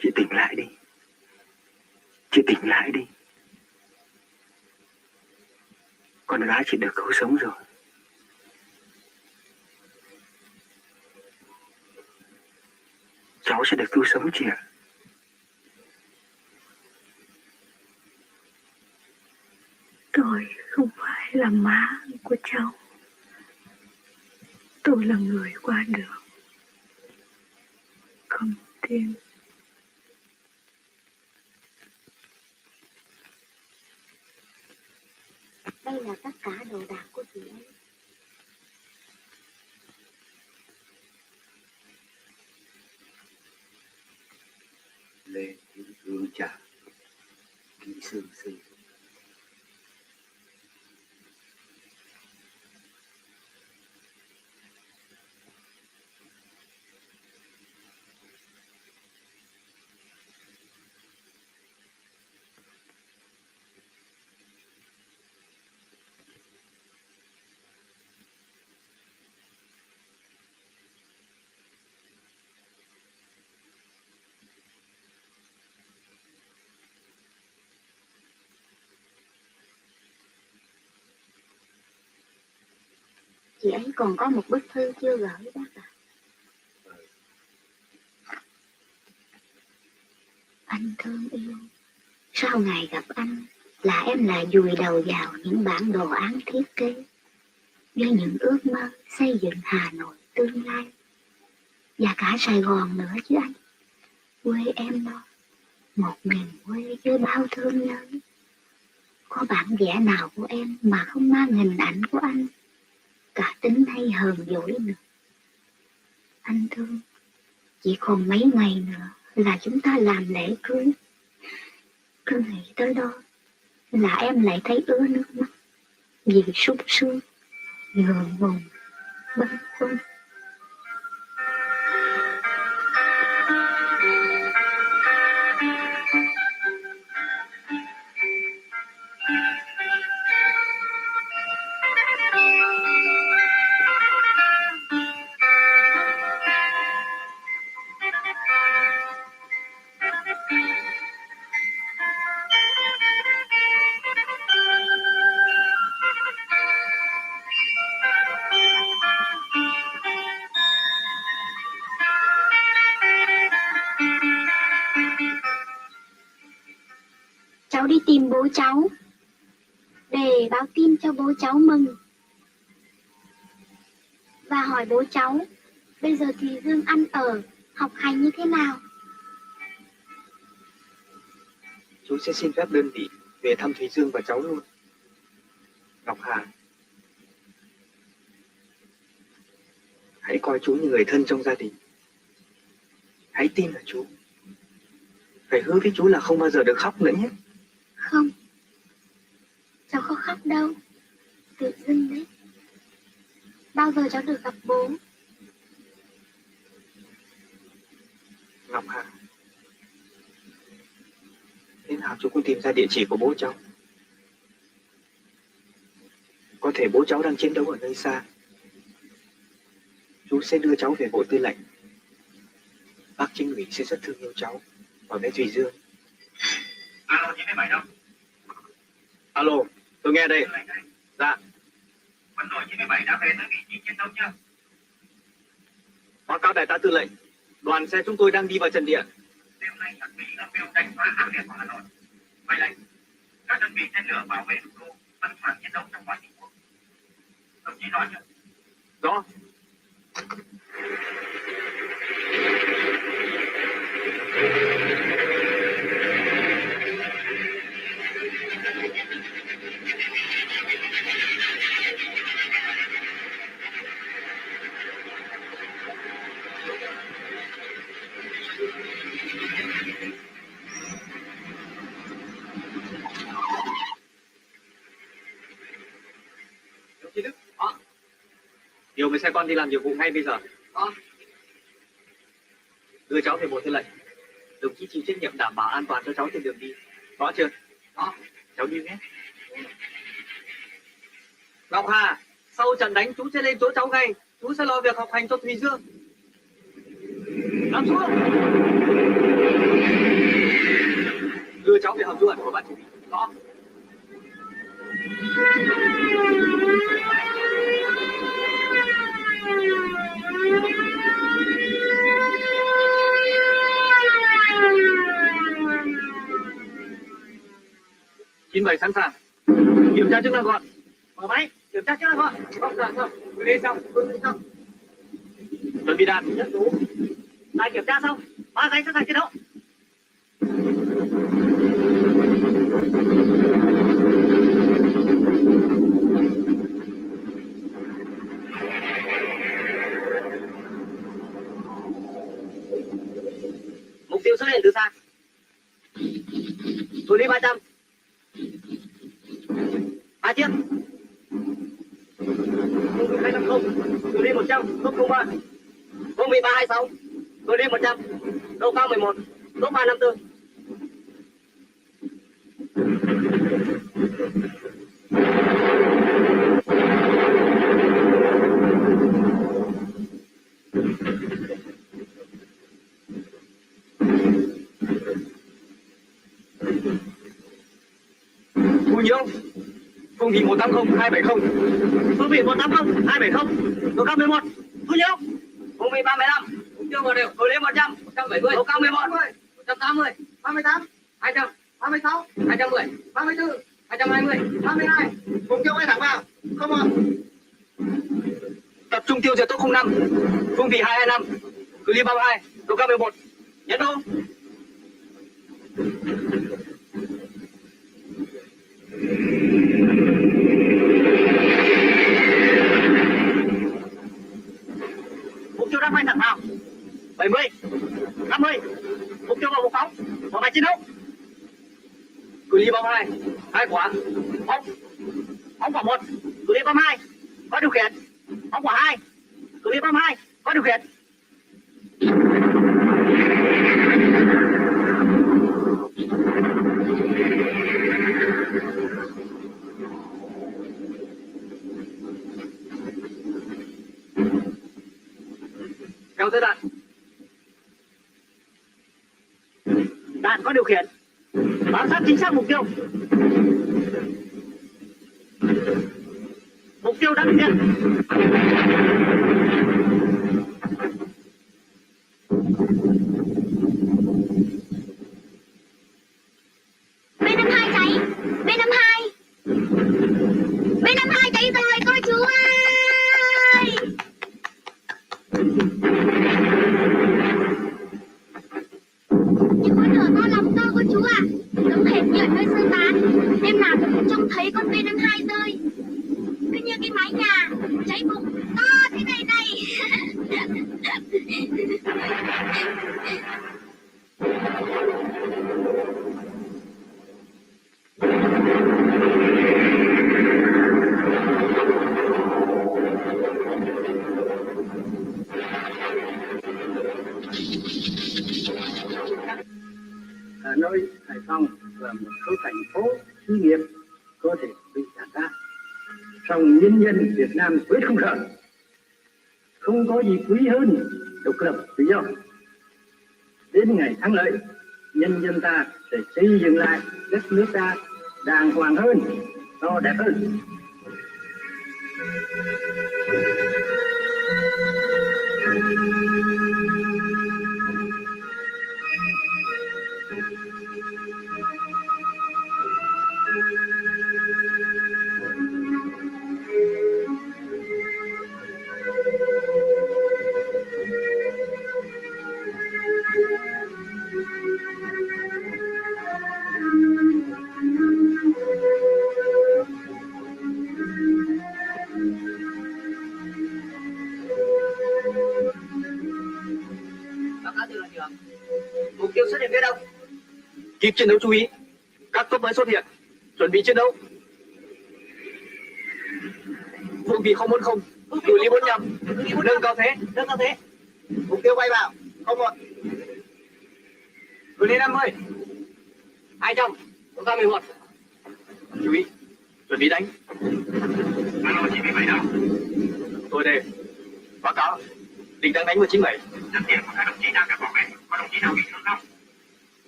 Chị tỉnh lại đi. Chị tỉnh lại đi. Con gái chị được cứu sống rồi. Cháu sẽ được cứu sống chị ạ. Tôi không phải là má của cháu. Tôi là người qua đường. Không tin. Đây là tất cả đồ đạc của chị ấy. Lên hương trà kỹ sương sinh. Chị ấy còn có một bức thư chưa gửi bác ạ. Anh thương yêu, sau ngày gặp anh là em lại vùi đầu vào những bản đồ án thiết kế với những ước mơ xây dựng Hà Nội tương lai và cả Sài Gòn nữa chứ anh. Quê em đó, một miền quê với bao thương nhớ. Có bản vẽ nào của em mà không mang hình ảnh của anh, cả tính hay hờn dỗi nữa. Anh thương, chỉ còn mấy ngày nữa là chúng ta làm lễ cưới. Cứ nghĩ tới đó là em lại thấy ứa nước mắt vì sung sướng, ngượng ngùng, bâng khuâng. cháu đi tìm bố cháu để báo tin cho bố cháu mừng và hỏi bố cháu bây giờ thì Dương ăn ở, học hành như thế nào. Chú sẽ xin phép đơn vị về thăm Thùy Dương và cháu luôn. Ngọc Hà, hãy coi chú như người thân trong gia đình. Hãy tin vào chú. Phải hứa với chú là không bao giờ được khóc nữa nhé. Không, cháu không khóc đâu, tự dưng đấy. Bao giờ cháu được gặp bố? Ngọc Hà, thế nào chú cũng tìm ra địa chỉ của bố cháu. Có thể bố cháu đang chiến đấu ở nơi xa. Chú sẽ đưa cháu về bộ tư lệnh. Bác Chính ủy sẽ rất thương yêu cháu và bé Thùy Dương. Alo, 97 đâu? Alo, tôi nghe đây. Dạ. Quân đội 97 đã về tới vị trí chiến đấu chưa? Báo cáo đại tá tư lệnh, đoàn xe chúng tôi đang đi vào trận địa. Đêm nay chuẩn bị âm mưu đánh phá ác liệt của Hà Nội. Vậy lệnh, các đơn vị tên lửa bảo vệ thủ đô sẵn sàng chiến đấu trong mọi tình huống. Đồng chí nói chưa? Rõ. Đồng chí Đức, điều với xe con đi làm nhiệm vụ ngay bây giờ. Đưa cháu về bộ tư lệnh. Đồng chí chịu trách nhiệm đảm bảo an toàn cho cháu trên đường đi. Rõ chưa? Cháu đi nhé. Ngọc Hà, sau trận đánh chú sẽ lên chỗ cháu ngay. Chú sẽ lo việc học hành cho Thùy Dương. Làm xuống. Đưa cháu về hầm trú ẩn của ban chỉ huy. Rõ. Chín bảy sẵn sàng. Kiểm tra chức năng gọn. Mở máy. Kiểm tra chức năng gọn. Không, không. Đi xong. Chuẩn bị đạn. Nhất đủ. Lại kiểm tra xong. 3 giây sẵn sàng chiến đấu. Mục tiêu xuất hiện từ xa. Cự ly 300. 3 chiếc. 250, cự ly 100, tốc 03. Công vị 326, cự ly 100, độ cao 11, tốc 354. Thu nhiêu? Phương vị 180 270. Phương vị 180 270. Độ cao 11. Thu nhiêu? Phương vị 315. Mục tiêu vào đều. Cự ly 100, 170. Độ cao 11. 180, 38, 200, 36, 210, 34, 220, 32. Mục tiêu bay thẳng vào. Không ạ. Tập trung tiêu diệt tốc 05. Phương vị 225. Cự ly 32. Độ cao 11. Nhấn đô. Mục tiêu đang bay thẳng vào. 70, 50. Mục tiêu vào một phóng. Mở máy chiến đấu. Cự ly 32. 2 quả. Phóng. Phóng quả 1. Cự ly 32. Có điều khiển. Phóng quả 2. Cự ly 32. Có điều khiển. Theo dõi đạn. Đạn có điều khiển. Bám sát chính xác mục tiêu. Mục tiêu đã thực hiện. B52 cháu thấy con B-52 rơi, cứ như cái mái nhà cháy bùng to thế này này. Hà Nội, Hải Phòng là một số thành phố xí nghiệp có thể bị đàn áp. Song nhân dân Việt Nam quyết không sợ. Không có gì quý hơn độc lập tự do. Đến ngày thắng lợi, nhân dân ta sẽ xây dựng lại đất nước ta đàng hoàng hơn, to đẹp hơn. Mục tiêu xuất hiện phía đông. Kịp chiến đấu chú ý. Các tốp mới xuất hiện. Chuẩn bị chiến đấu. Phương vị 040. Cự ly 45. Nâng cao thế. Nâng cao thế. Mục tiêu bay vào. 01. Cự ly 50. 200. Chúng ta 11. Chú ý. Chuẩn bị đánh. Alo, 97 đâu? Tôi đây. Báo cáo. Địch đang đánh vào 97. Rất tiếc có các đồng chí đang được bảo vệ. Có đồng chí nào bị thương không?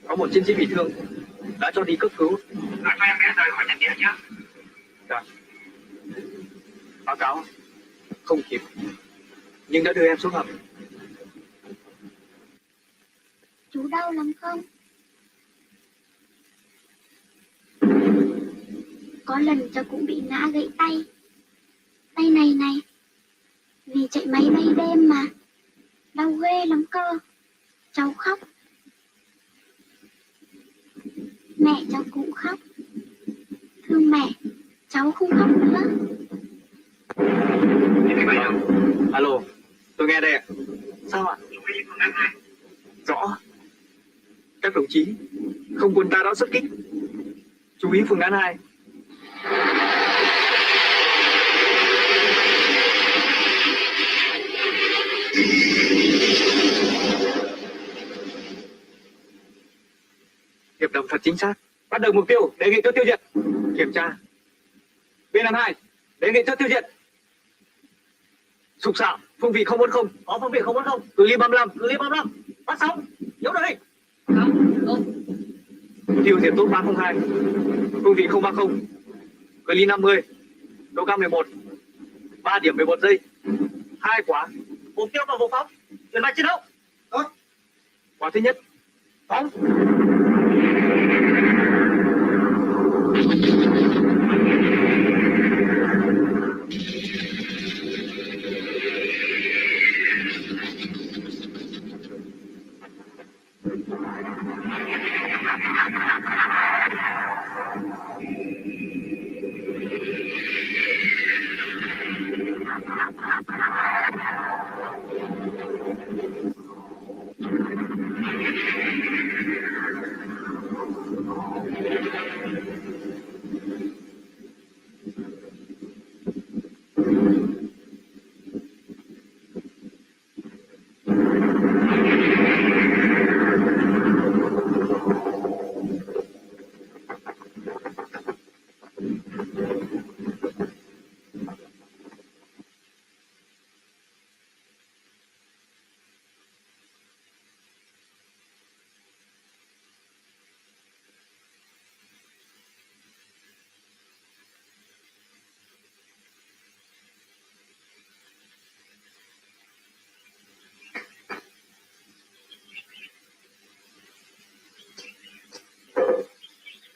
Có một chiến sĩ bị thương. Đã cho đi cấp cứu. Nói cho em bé rời khỏi trận địa chứ. Dạ. Báo cáo. Không kịp. Nhưng đã đưa em xuống hầm. Chú đau lắm không? Có lần cháu cũng bị ngã gãy tay. Tay này này. Vì chạy máy bay đêm mà. Đau ghê lắm cơ. Cháu khóc. Mẹ cháu cũng khóc. Thương mẹ, cháu không khóc nữa. 97 đâu? Alo, tôi nghe đây ạ. Sao ạ? Chú ý phương án 2. Rõ. Các đồng chí, không quân ta đã xuất kích. Chú ý phương án 2. Hiệp đồng thật chính xác. Bắt đầu mục tiêu, đề nghị chốt tiêu diệt. Kiểm tra. B-52, đề nghị chốt tiêu diệt. Sục sạo, phương vị 040. Có phương vị 040. Cự ly 35. Cự ly 35. Bắt sóng. Yếu đội hình. Tiêu diệt tốt 302. Phương vị 030. Cự ly 50. Độ cao 11. 3 điểm 11 giây. 2 quả. Mục tiêu vào vụ phóng. Chuyển bay chiến đấu. Tốt. Quả thứ nhất. Phóng.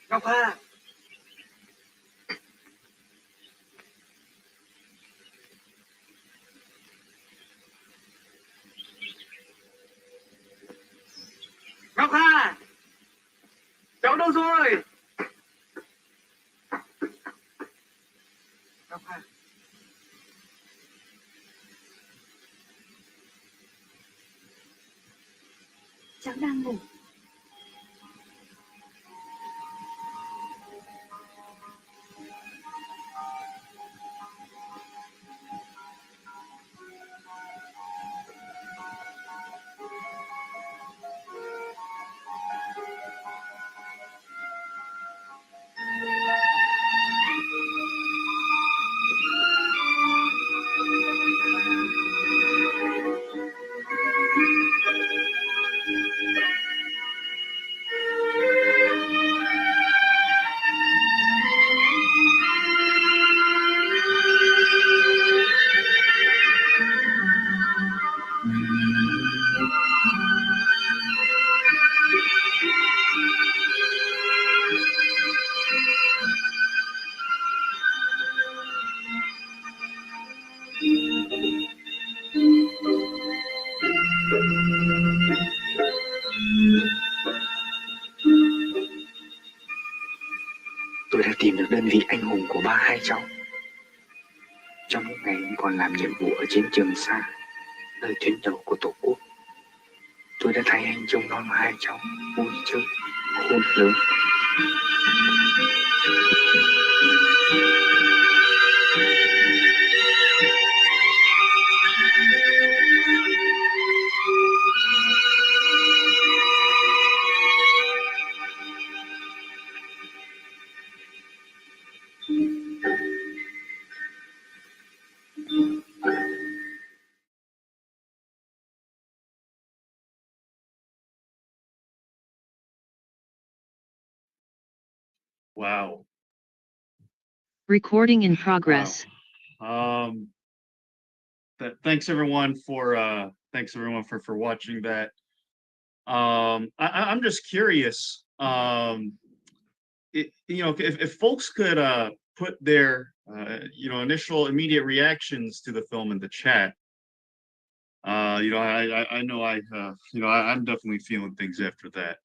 Ngọc Hà. Ngọc Hà. Cháu đâu rồi? Tôi đã tìm được đơn vị anh hùng của ba hai cháu. Trong những ngày anh còn làm nhiệm vụ ở chiến trường xa, nơi tuyến đầu của Tổ quốc, tôi đã thay anh trông nom hai cháu vui chơi khôn lớn. Wow. Recording in progress. Wow. Thanks everyone for watching that. I'm just curious. If folks could put their initial immediate reactions to the film in the chat. I know I'm definitely feeling things after that.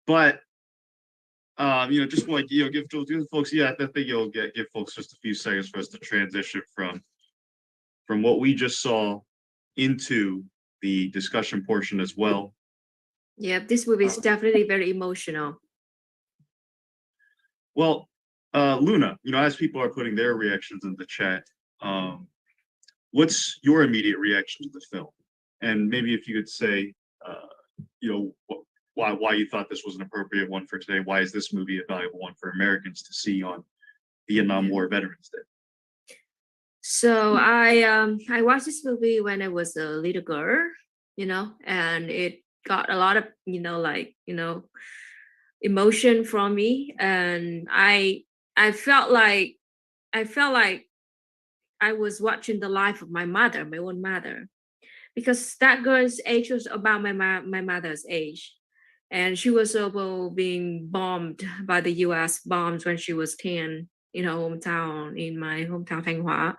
But just like give folks, I think you'll give folks just a few seconds for us to transition from what we just saw into the discussion portion as well. Yeah, this movie is definitely very emotional. Well, Luna, as people are putting their reactions in the chat, what's your immediate reaction to the film? And maybe if you could say, why you thought this was an appropriate one for today. Why is this movie a valuable one for Americans to see on Vietnam War Veterans Day? So I watched this movie when I was a little girl, and it got a lot of emotion from me, and I felt like I was watching the life of my mother, my own mother, because that girl's age was about my mother's age. And she was also being bombed by the U.S. bombs when she was 10 in her hometown, in my hometown, Thanh Hóa.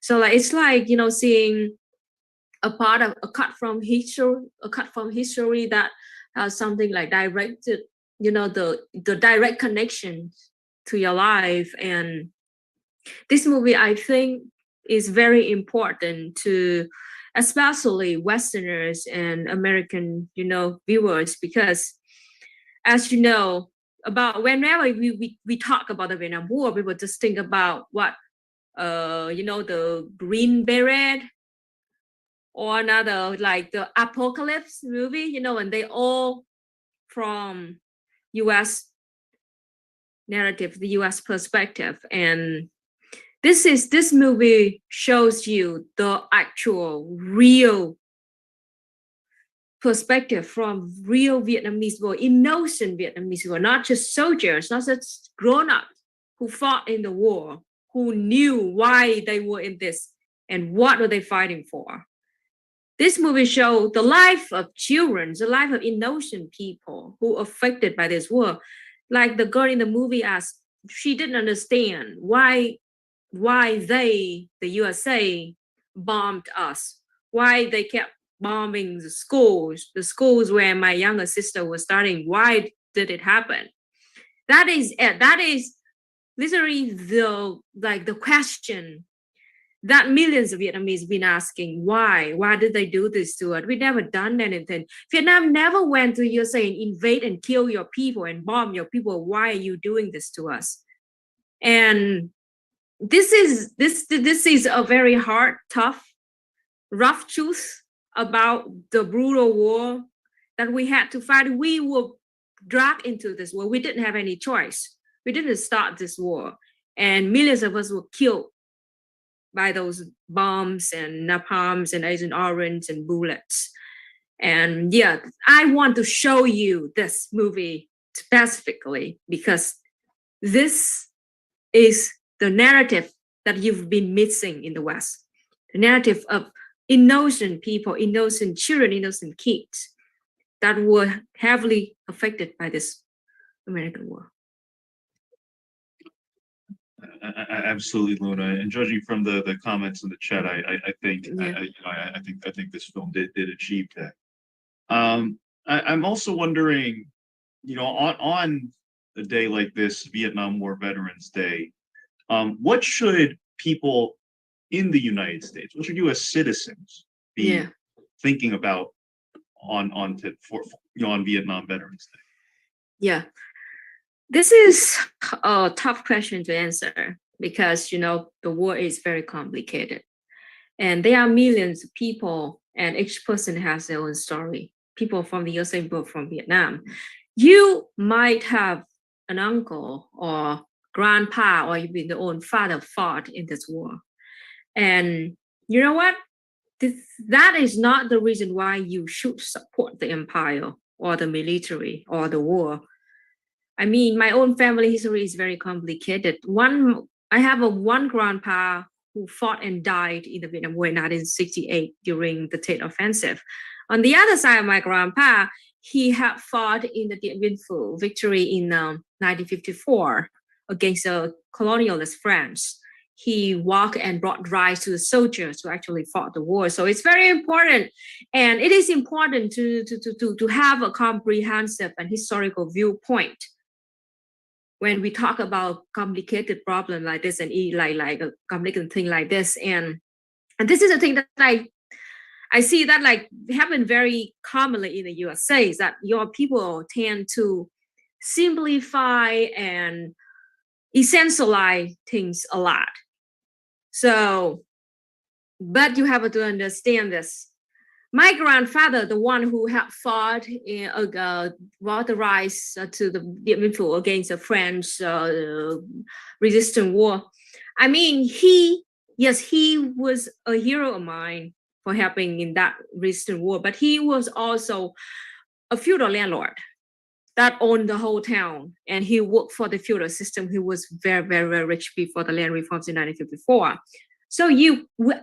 So it's like, seeing a cut from history that has something like directed, the direct connection to your life. And this movie, I think, is very important to especially Westerners and American, viewers, because as you know, about whenever we talk about the Vietnam War, people just think about what, the Green Beret or another like the Apocalypse movie, and they all from U.S. narrative, the U.S. perspective. And this movie shows you the actual real perspective from real Vietnamese war, innocent Vietnamese war, not just soldiers, not just grown-ups who fought in the war, who knew why they were in this and what were they fighting for. This movie showed the life of children, the life of innocent people who affected by this war. Like the girl in the movie asked, she didn't understand why they, the USA, bombed us, why they kept bombing the schools where my younger sister was studying. Why did it happen? That is literally the question that millions of Vietnamese been asking. Why did they do this to us? We never done anything. Vietnam never went to USA and invade and kill your people and bomb your people. Why are you doing this to us? And this is a very hard, tough, rough truth about the brutal war that we had to fight. We were dragged into this war. We didn't have any choice. We didn't start this war, and millions of us were killed by those bombs and napalms and Agent Orange and bullets. And yeah, I want to show you this movie specifically because this is the narrative that you've been missing in the West. The narrative of innocent people, innocent children, innocent kids that were heavily affected by this American war. Absolutely, Luna. And judging from the comments in the chat, I think I think this film did achieve that. I'm also wondering, on a day like this, Vietnam War Veterans Day, what should people in the United States, what should you as citizens be thinking about on Vietnam Veterans Day? Yeah, this is a tough question to answer because the war is very complicated, and there are millions of people, and each person has their own story. People from the USA, but from Vietnam. You might have an uncle or grandpa or even the own father fought in this war, and you know what? That is not the reason why you should support the empire or the military or the war. I mean, my own family history is very complicated. I have one grandpa who fought and died in the Vietnam War in 1968 during the Tet Offensive. On the other side of my grandpa, he had fought in the Dien Bien Phu victory in 1954 against the colonialist France. He walked and brought rice to the soldiers who actually fought the war. So it's very important. And it is important to have a comprehensive and historical viewpoint when we talk about complicated problem like this and like a complicated thing like this. And this is a thing that I see that like happen very commonly in the USA, is that your people tend to simplify and essentialize things a lot. So, but you have to understand this. My grandfather, the one who had fought brought the rice to the Dien Bien Phu against the French resistance war. I mean, he was a hero of mine for helping in that resistance war, but he was also a feudal landlord that owned the whole town, and he worked for the feudal system. He was very, very, very rich before the land reforms in 1954. So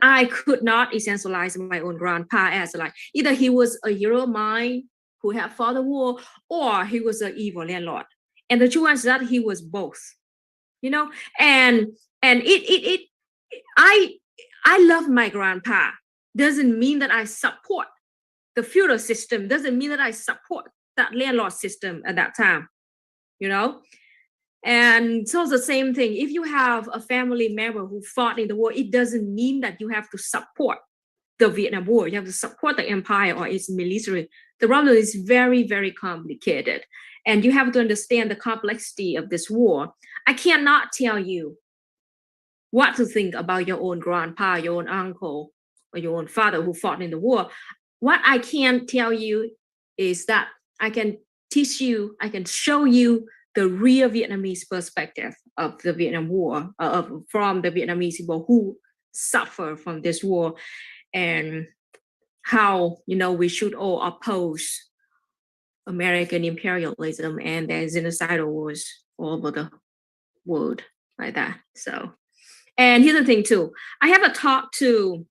I could not essentialize my own grandpa as like either he was a hero of mine who had fought the war, or he was an evil landlord. And the truth is that he was both, and I love my grandpa. Doesn't mean that I support the feudal system. Doesn't mean that I support that landlord system at that time, And so it's the same thing. If you have a family member who fought in the war, it doesn't mean that you have to support the Vietnam War. You have to support the empire or its military. The problem is very, very complicated. And you have to understand the complexity of this war. I cannot tell you what to think about your own grandpa, your own uncle, or your own father who fought in the war. What I can tell you is that I can teach you, I can show you the real Vietnamese perspective of the Vietnam War, from the Vietnamese people who suffer from this war, and how, we should all oppose American imperialism and their genocidal wars all over the world like that. So, and here's the thing too, I have talked to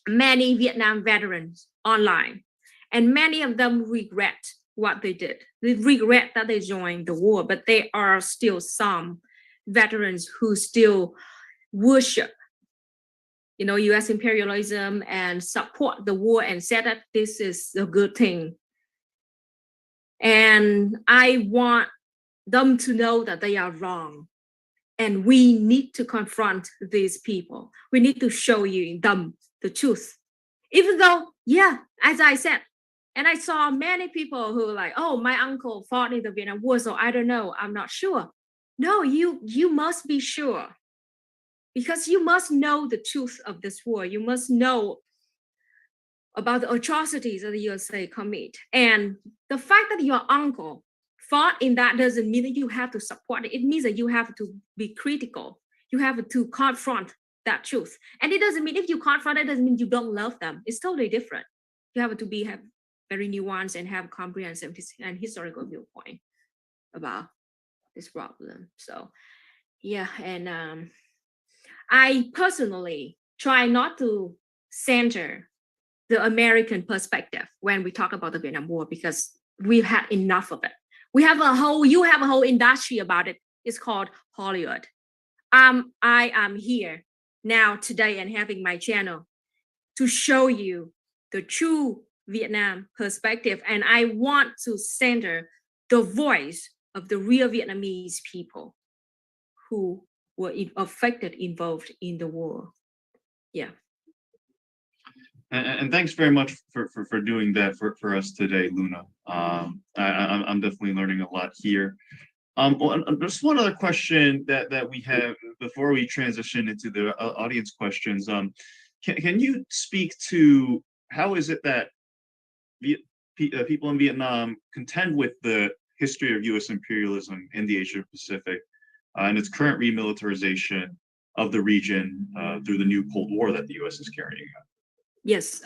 many Vietnam veterans online, and many of them regret what they did. They regret that they joined the war, but there are still some veterans who still worship, U.S. imperialism and support the war and said that this is a good thing. And I want them to know that they are wrong. And we need to confront these people. We need to show them the truth. Even though, as I said, and I saw many people who were like, oh, my uncle fought in the Vietnam War, so I don't know, I'm not sure. No, you must be sure, because you must know the truth of this war. You must know about the atrocities that the USA commit. And the fact that your uncle fought in that doesn't mean that you have to support it. It means that you have to be critical. You have to confront that truth. And it doesn't mean if you confront it, doesn't mean you don't love them. It's totally different. You have to have very nuanced and have comprehensive and historical viewpoint about this problem. So, and I personally try not to center the American perspective when we talk about the Vietnam War, because we've had enough of it. You have a whole industry about it. It's called Hollywood. I am here now today and having my channel to show you the true Vietnam perspective. And I want to center the voice of the real Vietnamese people who were affected, involved in the war. Yeah. And thanks very much for doing that for us today, Luna. I'm definitely learning a lot here. Just one other question that we have before we transition into the audience questions. Can you speak to how is it that people in Vietnam contend with the history of U.S. imperialism in the Asia Pacific and its current remilitarization of the region through the new Cold War that the U.S. is carrying out? Yes.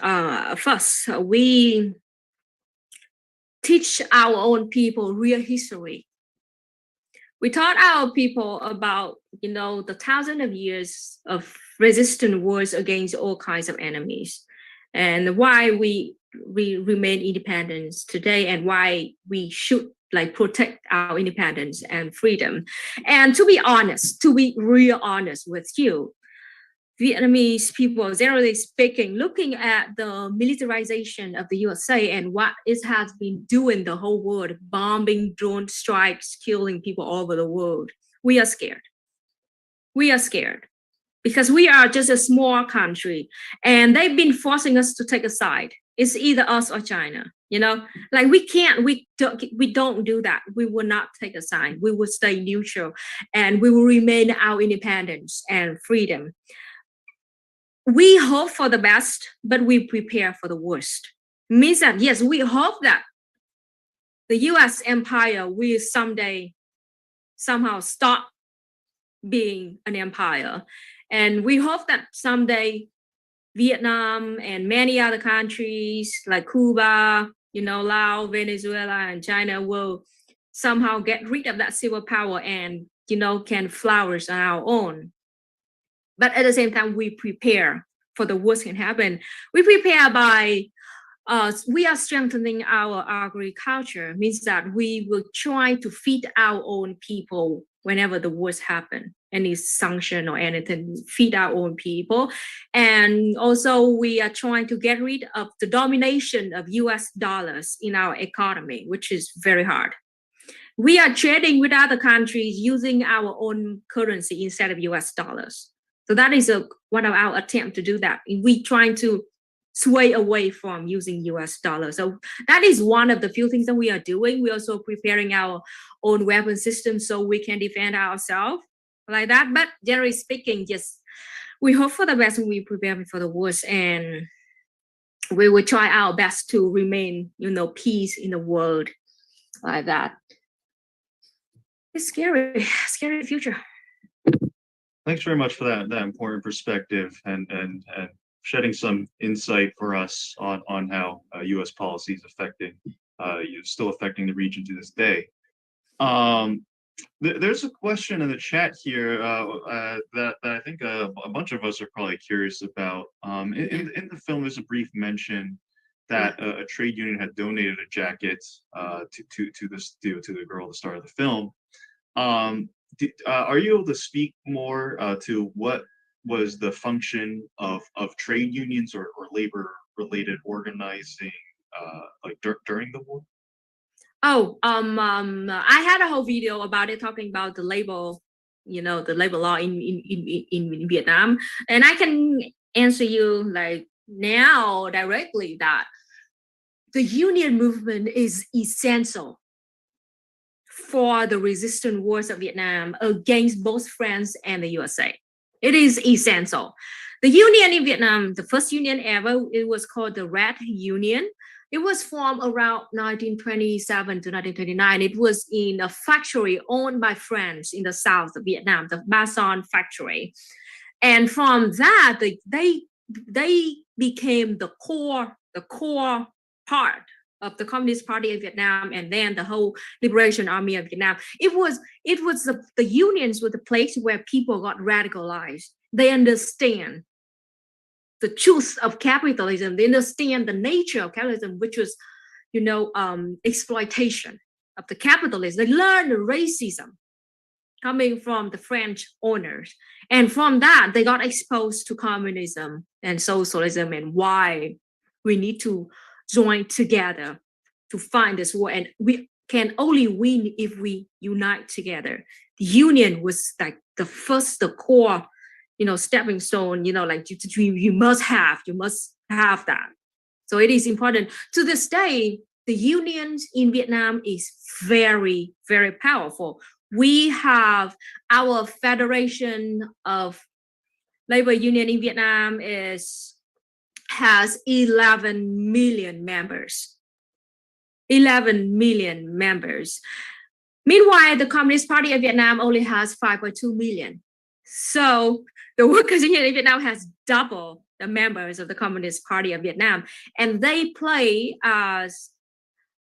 First, we teach our own people real history. We taught our people about, the thousands of years of resistant wars against all kinds of enemies, and why we remain independent today, and why we should protect our independence and freedom. And to be real honest with you, Vietnamese people, generally speaking, looking at the militarization of the USA and what it has been doing the whole world, bombing, drone strikes, killing people all over the world, we are scared. We are scared because we are just a small country, and they've been forcing us to take a side. It's either us or China. We don't do that. We will not take a side. We will stay neutral, and we will remain our independence and freedom. We hope for the best, but we prepare for the worst. Means that, yes, we hope that the US empire will someday somehow stop being an empire. And we hope that someday Vietnam and many other countries like Cuba, Laos, Venezuela, and China will somehow get rid of that civil power and, can flourish on our own. But at the same time, we prepare for the worst can happen. We prepare by, we are strengthening our agriculture, means that we will try to feed our own people whenever the worst happen, any sanction or anything, feed our own people. And also we are trying to get rid of the domination of US dollars in our economy, which is very hard. We are trading with other countries using our own currency instead of US dollars. So that is one of our attempts to do that. We trying to sway away from using US dollars. So that is one of the few things that we are doing. We're also preparing our own weapon system so we can defend ourselves like that. But generally speaking, yes, we hope for the best and we prepare for the worst. And we will try our best to remain, peace in the world like that. It's scary future. Thanks very much for that important perspective and shedding some insight for us on how U.S. policy is still affecting the region to this day. There's a question in the chat here that I think a bunch of us are probably curious about. In the film, there's a brief mention that a trade union had donated a jacket to the girl, the star of the film. Are you able to speak more to what was the function of trade unions or labor-related organizing during the war? I had a whole video about it, talking about the labor, the labor law in Vietnam, and I can answer you now directly that the union movement is essential for the resistance wars of Vietnam against both France and the USA. It is essential. The union in Vietnam, the first union ever, it was called the Red Union. It was formed around 1927 to 1929. It was in a factory owned by France in the south of Vietnam, the Mason factory. And from that, they became the core part of the Communist Party of Vietnam, and then the whole Liberation Army of Vietnam. It was the unions were the place where people got radicalized. They understand the truth of capitalism. They understand the nature of capitalism, which was, exploitation of the capitalists. They learned racism coming from the French owners, and from that they got exposed to communism and socialism and why we need to join together to find this war. And can only win if we unite together. The union was like the first, the core, stepping stone, like you must have that. So it is important. To this day, the unions in Vietnam is very, very powerful. We have our Federation of Labor Union in Vietnam has 11 million members. 11 million members. Meanwhile, the Communist Party of Vietnam only has 5.2 million. So the Workers' Union in Vietnam has double the members of the Communist Party of Vietnam. And they play as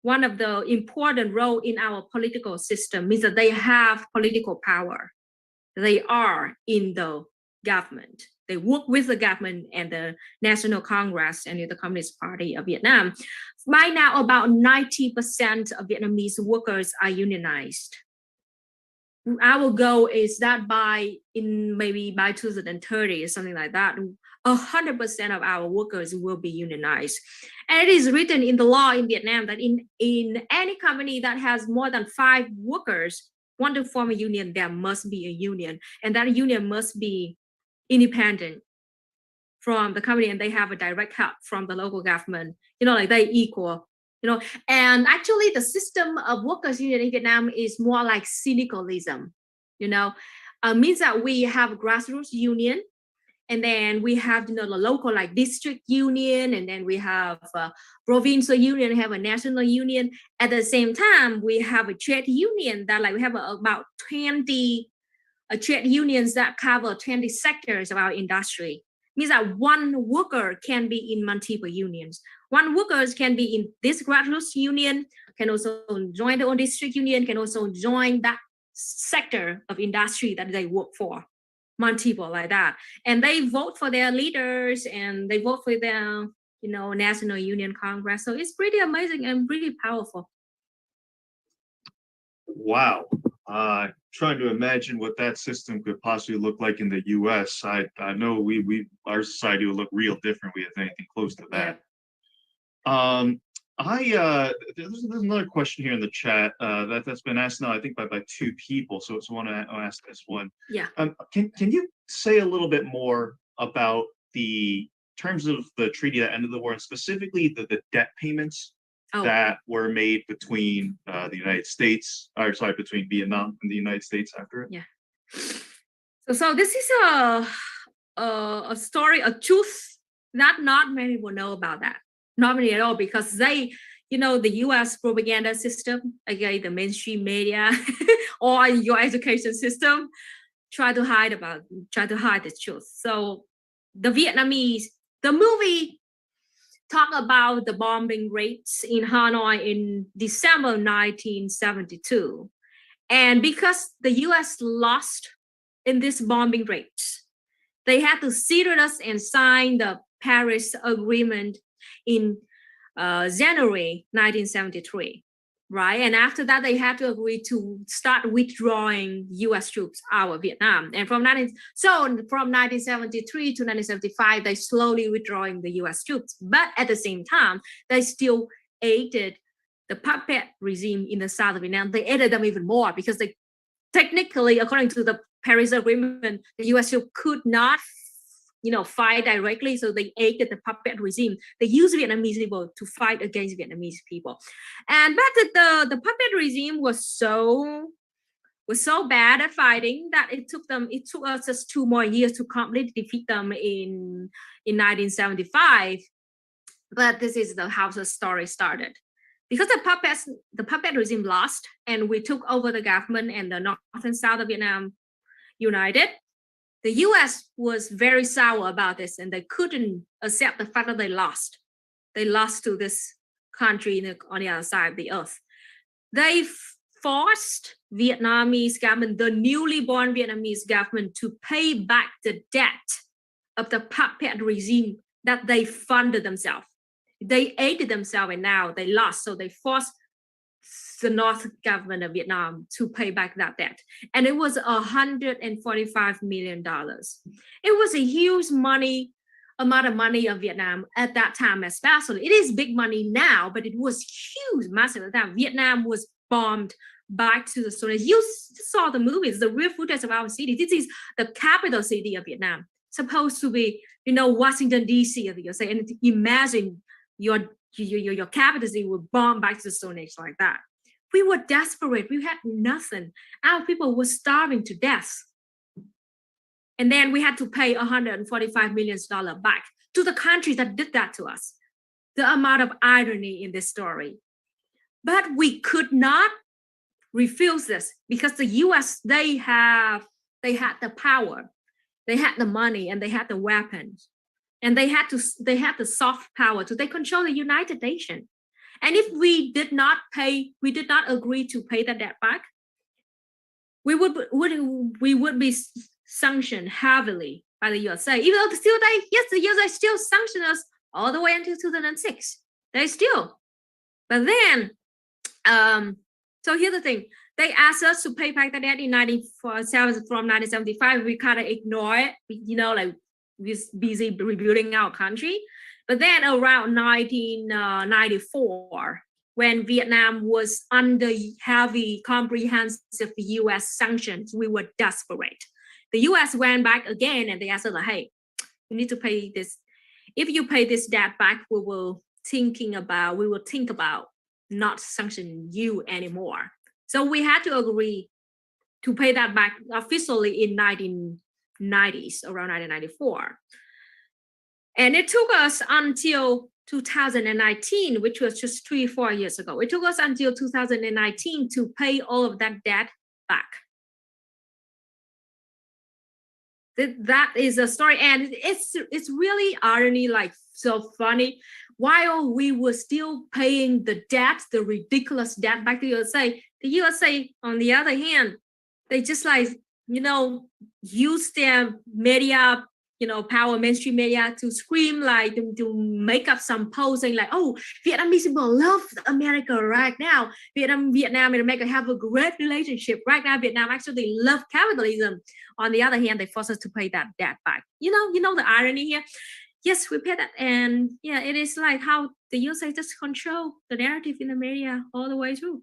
one of the important role in our political system, means that they have political power. They are in the government. They work with the government and the National Congress and the Communist Party of Vietnam. Right now, about 90% of Vietnamese workers are unionized. Our goal is that maybe by 2030 or something like that, 100% of our workers will be unionized. And it is written in the law in Vietnam that in any company that has more than 5 workers want to form a union, there must be a union. And that union must be independent from the company, and they have a direct help from the local government, like they equal, and actually the system of workers union in Vietnam is more like syndicalism, means that we have a grassroots union, and then we have the local like district union, and then we have a provincial union, have a national union. At the same time, we have a trade union that we have about 20 trade unions that cover 20 sectors of our industry. Means that one worker can be in multiple unions. One worker can be in this grassroots union, can also join the own district union, can also join that sector of industry that they work for. Multiple like that. And they vote for their leaders and they vote for their, National Union Congress. So it's pretty amazing and pretty powerful. Wow. Trying to imagine what that system could possibly look like in the U.S. I know our society will look real different if anything close to that. Yeah. There's another question here in the chat that's been asked now, I think by 2 people. So I want to ask this one. Yeah. Can you say a little bit more about the terms of the treaty that ended the war, and specifically the debt payments that were made between the United States, between Vietnam and the United States after it? Yeah. So this is a story, a truth that not many people know about that. Not many at all, because they, the U.S. propaganda system, again, the mainstream media or your education system, try to hide the truth. So the movie talk about the bombing raids in Hanoi in December 1972. And because the U.S. lost in this bombing raids, they had to serious and sign the Paris Agreement in January 1973, right? And after that, they had to agree to start withdrawing U.S. troops out of Vietnam. And from 1973 to 1975, they slowly withdrawing the U.S. troops. But at the same time, they still aided the puppet regime in the south of Vietnam. They aided them even more because they technically, according to the Paris Agreement, the U.S. troops could not fight directly, so they aided the puppet regime. They used Vietnamese people to fight against Vietnamese people, but the puppet regime was so bad at fighting that it took us just 2 more years to completely defeat them in 1975. But this is how the story started, because the puppet regime lost, and we took over the government, and the north and south of Vietnam united. The U.S. was very sour about this, and they couldn't accept the fact that they lost. They lost to this country on the other side of the earth. They forced Vietnamese government, the newly born Vietnamese government, to pay back the debt of the puppet regime that they funded themselves. They aided themselves, and now they lost. So they forced the North government of Vietnam to pay back that debt. And it was $145 million. It was a huge amount of money of Vietnam at that time, especially. It is big money now, but it was huge, massive at that time. Vietnam was bombed back to the Stone Age. You saw the movies, the real footage of our city. This is the capital city of Vietnam, supposed to be, Washington D.C. of the USA. And imagine your capital city will bomb back to the Stone Age like that. We were desperate. We had nothing. Our people were starving to death. And then we had to pay $145 million back to the country that did that to us. The amount of irony in this story. But we could not refuse this because the US, they had the power, they had the money, and they had the weapons, and they had the soft power to take control of the United Nations. And if we did not agree to pay that debt back, we would be sanctioned heavily by the USA. Even though the USA still sanctioned us all the way until 2006. They still. But then, so here's the thing. They asked us to pay back the debt in 1975. We kind of ignore it, like we're busy rebuilding our country. But then around 1994, when Vietnam was under heavy, comprehensive US sanctions, we were desperate. The US went back again and they asked us, hey, you need to pay this. If you pay this debt back, we will think about not sanctioning you anymore. So we had to agree to pay that back officially in 1990s, around 1994. And it took us until 2019, which was just 3-4 years ago. It took us until 2019 to pay all of that debt back. That is a story, and it's really irony, like so funny. While we were still paying the debt, the ridiculous debt back to the USA, on the other hand, they just use their media, power, mainstream media to scream, like to make up some posing like, oh, Vietnamese people love America right now. Vietnam and America have a great relationship right now. Vietnam actually love capitalism. On the other hand, they force us to pay that debt back. You know the irony here. Yes, we pay that, and yeah, it is like how the USA just control the narrative in the media all the way through.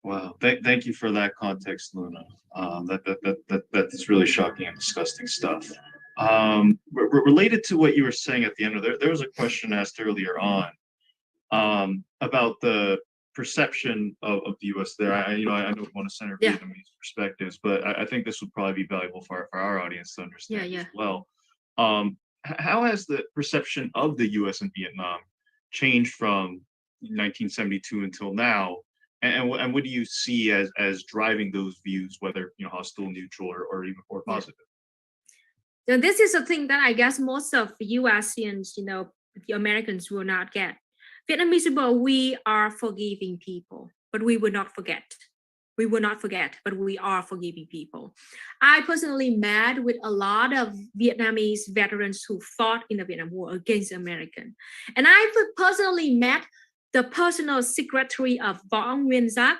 Wow, thank you for that context, Luna. That's really shocking and disgusting stuff. Related to what you were saying at the end of there was a question asked earlier on about the perception of the U.S. there. I don't want to center Vietnamese perspectives, but I think this would probably be valuable for our audience to understand as well. How has the perception of the U.S. in Vietnam changed from 1972 until now? And what do you see as driving those views, whether hostile, neutral, or even more positive? So this is a thing that I guess most of the USians, the Americans will not get. Vietnamese people, we are forgiving people, but we will not forget. We will not forget, but we are forgiving people. I personally met with a lot of Vietnamese veterans who fought in the Vietnam War against Americans. And I personally met the personal secretary of Võ Nguyên Giáp,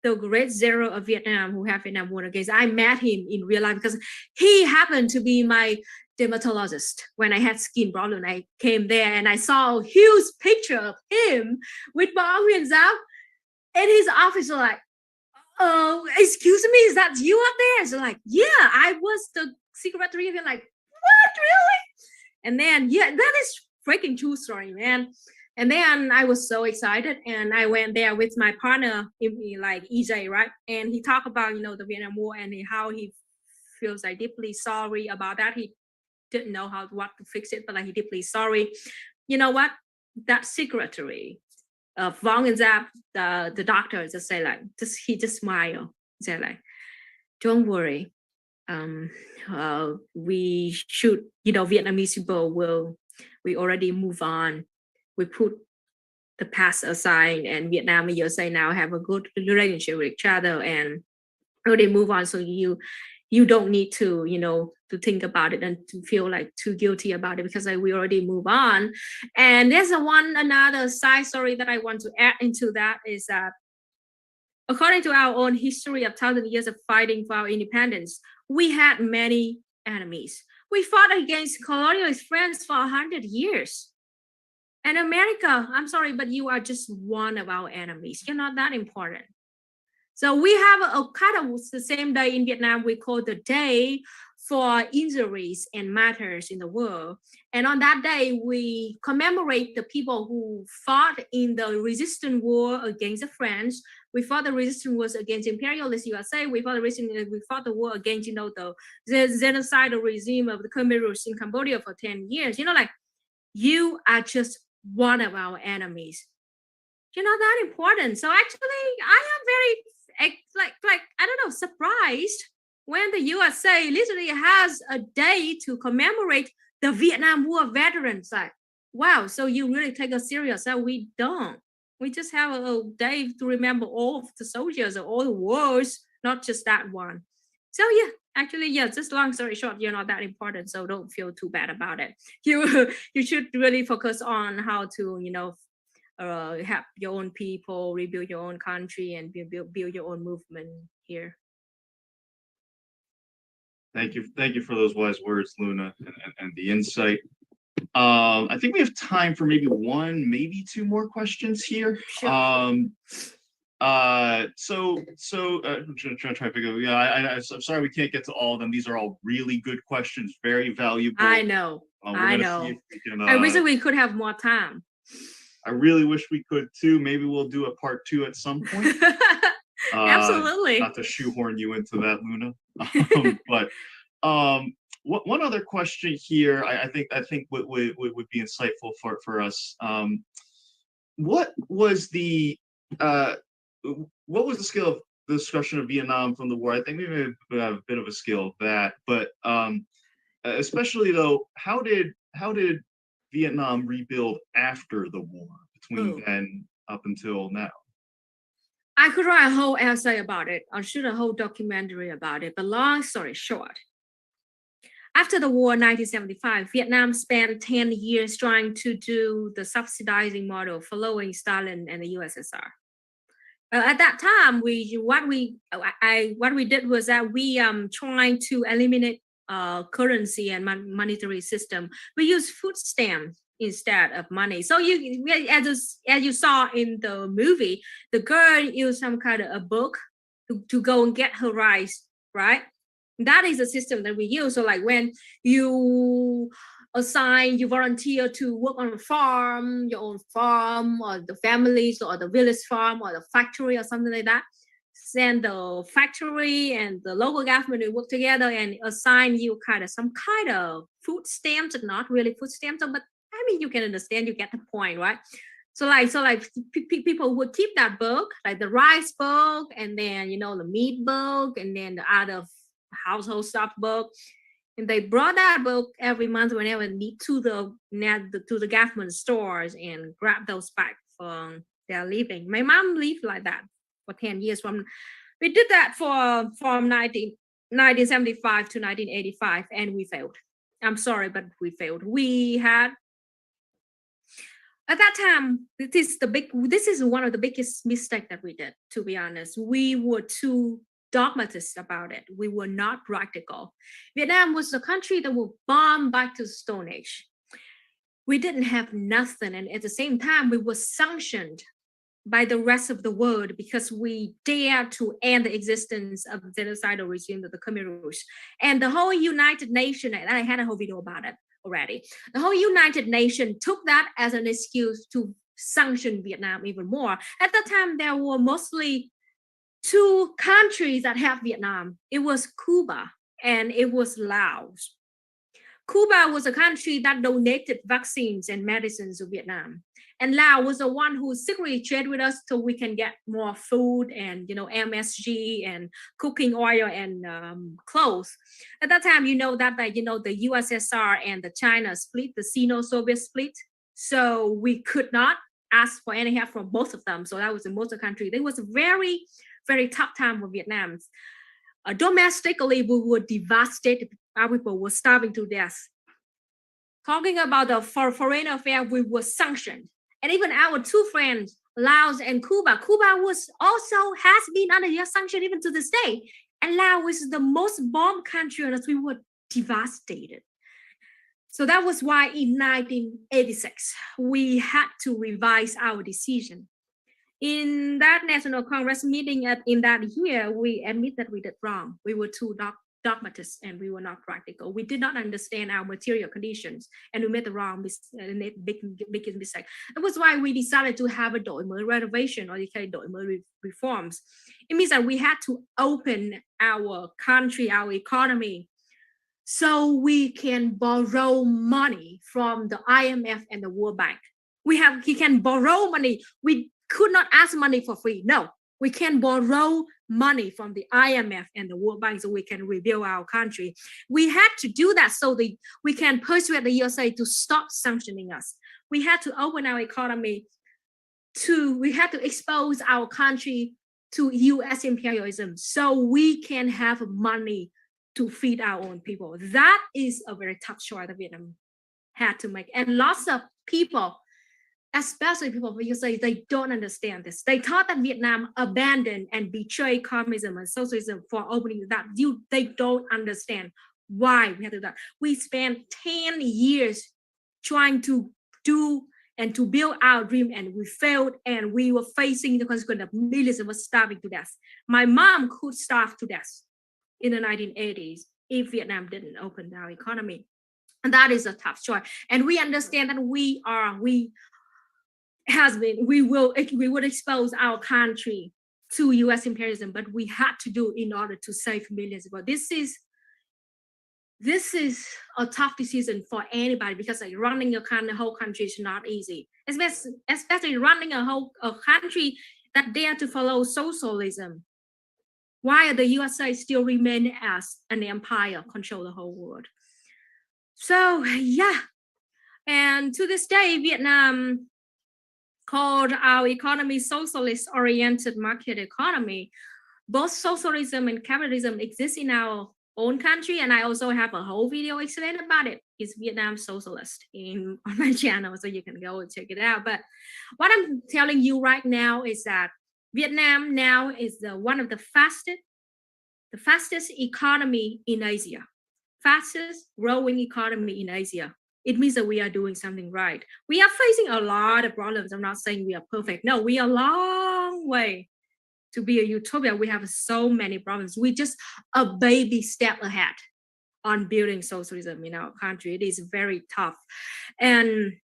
the great zero of Vietnam who have Vietnam War against. I met him in real life because he happened to be my dermatologist when I had skin problem. I came there and I saw a huge picture of him with Võ Nguyên Giáp in his office. So like, oh, excuse me, is that you up there? So like, yeah, I was the secretary. And like, what, really? And then, yeah, that is freaking true story, man. And then I was so excited, and I went there with my partner, like EJ, right? And he talked about, the Vietnam War and how he feels like deeply sorry about that. He didn't know what to fix it, but like he deeply sorry. You know what? That secretary of Võ Nguyên Giáp, the doctor, just say like, he just smiled, say like, don't worry. We should, Vietnamese people we already move on. We put the past aside, and Vietnam and USA now have a good relationship with each other, and already move on. So you don't need to, to think about it and to feel like too guilty about it, because like we already move on. And there's another side story that I want to add into that is that according to our own history of 1,000 years of fighting for our independence, we had many enemies. We fought against colonialist friends for 100 years. And America, I'm sorry, but you are just one of our enemies. You're not that important. So we have a kind of the same day in Vietnam, we call the day for injuries and matters in the world. And on that day, we commemorate the people who fought in the resistance war against the French. We fought the resistance wars against imperialist USA. We fought the war against, the genocidal regime of the Khmer Rouge in Cambodia for 10 years. Like, you are just one of our enemies. You're not that important. So actually, I am very like I don't know, surprised when the USA literally has a day to commemorate the Vietnam War veterans. Like, wow, so you really take us serious? So we don't. We just have a day to remember all of the soldiers of all the wars, not just that one. So yeah, actually, yeah, just long story short, you're not that important, so don't feel too bad about it. You should really focus on how to, help your own people, rebuild your own country, and build your own movement here. Thank you for those wise words, Luna, and the insight. I think we have time for maybe one, maybe two more questions here. Sure. I'm trying to figure. Yeah, I'm sorry we can't get to all of them. These are all really good questions, very valuable. I know. I know. See if we can, I wish we could have more time. I really wish we could too. Maybe we'll do a part 2 at some point. Absolutely. Not to shoehorn you into that, Luna. But one other question here, I think would be insightful for us. What was the scale of the discussion of Vietnam from the war? I think we may have a bit of a scale of that, but especially though, how did Vietnam rebuild after the war between then up until now? I could write a whole essay about it or shoot a whole documentary about it, but long story short, after the war in 1975, Vietnam spent 10 years trying to do the subsidizing model following Stalin and the USSR. At that time, what we did was that we trying to eliminate currency and monetary system. We use food stamps instead of money. So as you saw in the movie, the girl used some kind of a book to go and get her rice, right? That is a system that we use. So like when you volunteer to work on a farm, your own farm, or the families, or the village farm, or the factory, or something like that, then the factory and the local government will work together and assign you some kind of food stamps, not really food stamps, but I mean, you can understand, you get the point, right? So people would keep that book, like the rice book, and then, the meat book, and then the other household stuff book. And they brought that book every month whenever they need to the government stores and grab those back for their living. My mom lived like that for 10 years. We did that from 1975 to 1985, and we failed. I'm sorry, but we failed. We had, at that time, this is one of the biggest mistakes that we did, to be honest. We were too dogmatist about it. We were not practical. Vietnam was a country that was bombed back to the Stone Age. We didn't have nothing, and at the same time, we were sanctioned by the rest of the world because we dared to end the existence of the genocidal regime of the Khmer Rouge. And the whole United Nations, and I had a whole video about it already, the whole United Nations took that as an excuse to sanction Vietnam even more. At the time, there were mostly 2 countries that have Vietnam. It was Cuba and it was Laos. Cuba was a country that donated vaccines and medicines to Vietnam. And Laos was the one who secretly traded with us so we can get more food and, MSG and cooking oil and clothes. At that time, that the USSR and the China split, the Sino-Soviet split. So we could not ask for any help from both of them. So that was the most of the country. It was a very, very tough time for Vietnam. Domestically, we were devastated. Our people were starving to death. Talking about the foreign affairs, we were sanctioned. And even our 2 friends, Laos and Cuba has been under US sanction even to this day. And Laos is the most bombed country, and we were devastated. So that was why in 1986, we had to revise our decision. In that National Congress meeting in that year, we admit that we did wrong. We were too dogmatist and we were not practical. We did not understand our material conditions and we made the wrong big mistake. That was why we decided to have a đổi mới renovation, or you can đổi mới reforms. It means that we had to open our country, our economy, so we can borrow money from the IMF and the World Bank. He can borrow money. We could not ask money for free. No, we can borrow money from the IMF and the World Bank so we can rebuild our country. We had to do that so we can persuade the USA to stop sanctioning us. We had to open our economy we had to expose our country to US imperialism so we can have money to feed our own people. That is a very tough choice that Vietnam had to make. And lots of people, especially people from USA, they don't understand this. They thought that Vietnam abandoned and betrayed communism and socialism for opening that. They don't understand why we had to do that. We spent 10 years trying to do and to build our dream, and we failed, and we were facing the consequence of millions of us starving to death. My mom could starve to death in the 1980s if Vietnam didn't open our economy. And that is a tough choice. And we understand that we would expose our country to US imperialism, but we had to do in order to save millions. But this is a tough decision for anybody, because like running a whole country is not easy, especially running a country that dare to follow socialism, while the USA still remain as an empire, control the whole world. So yeah, and to this day, Vietnam called our economy socialist-oriented market economy. Both socialism and capitalism exist in our own country, and I also have a whole video explaining about it. It's Vietnam Socialist on my channel, so you can go and check it out. But what I'm telling you right now is that Vietnam now is one of the fastest economy in Asia, fastest growing economy in Asia. It means that we are doing something right. We are facing a lot of problems. I'm not saying we are perfect. No, we are a long way to be a utopia. We have so many problems. We just a baby step ahead on building socialism in our country. It is very tough. And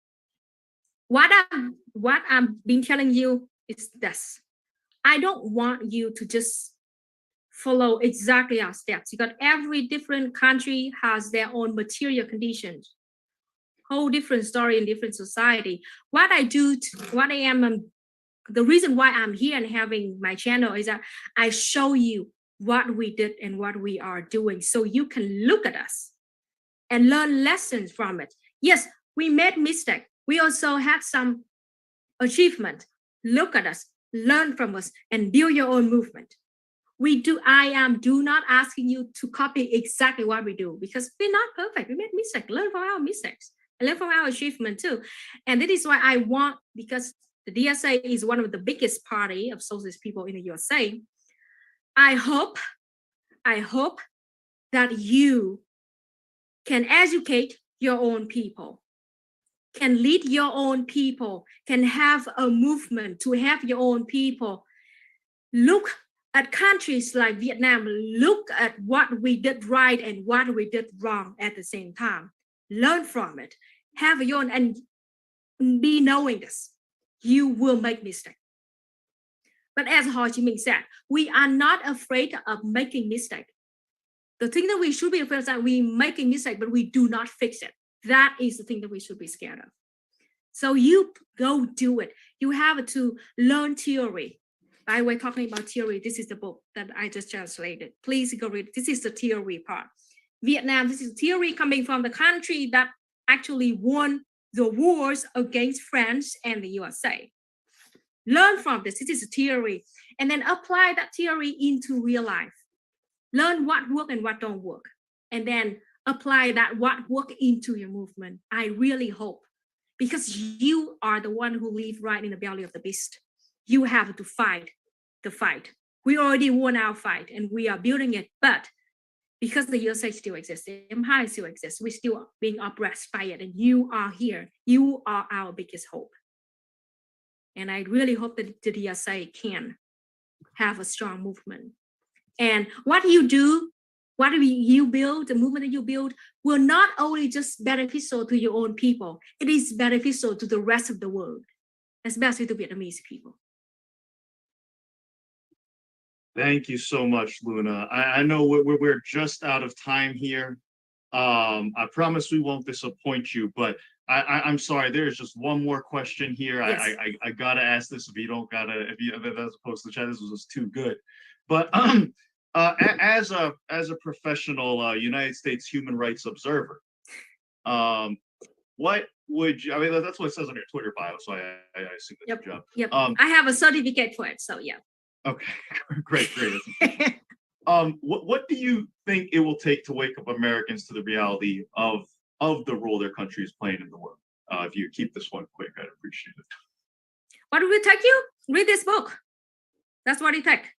what I'm been telling you is this. I don't want you to just follow exactly our steps, because every different country has their own material conditions, whole different story in different society. The reason why I'm here and having my channel is that I show you what we did and what we are doing, so you can look at us and learn lessons from it. Yes, we made mistakes. We also had some achievement. Look at us, learn from us, and build your own movement. Do not asking you to copy exactly what we do, because we're not perfect. We made mistakes. Learn from our mistakes and learn from our achievement too. And that is why I want, because the DSA is one of the biggest party of socialist people in the USA. I hope that you can educate your own people, can lead your own people, can have a movement to have your own people look at countries like Vietnam, look at what we did right and what we did wrong at the same time. Learn from it, have your own, and be knowing this. You will make mistakes. But as Ho Chi Minh said, we are not afraid of making mistakes. The thing that we should be afraid of is that we making mistakes, but we do not fix it. That is the thing that we should be scared of. So you go do it. You have to learn theory. By the way, talking about theory, this is the book that I just translated. Please go read. This is the theory part. Vietnam, this is theory coming from the country that actually won the wars against France and the USA. Learn from this. This is a theory. And then apply that theory into real life. Learn what works and what don't work. And then apply that what work into your movement. I really hope, because you are the one who live right in the belly of the beast. You have to fight the fight. We already won our fight and we are building it. But because the USA still exists, the empire still exists, we're still being oppressed by it, and you are here. You are our biggest hope. And I really hope that the DSA can have a strong movement. And what you do, what you build, the movement that you build will not only just beneficial to your own people, it is beneficial to the rest of the world, especially to Vietnamese people. Thank you so much, Luna. I know we're just out of time here. I promise we won't disappoint you, but I'm sorry. There's just one more question here. Yes. I gotta ask this. If you don't gotta, if that's opposed to the chat, this was just too good. But as a professional United States human rights observer, what would you? I mean, that's what it says on your Twitter bio. So I assume that's your job. Yep. I have a certificate for it. So yeah. Okay, great. What do you think it will take to wake up Americans to the reality of the role their country is playing in the world? If you keep this one quick, I'd appreciate it. What will it take you? Read this book. That's what it takes.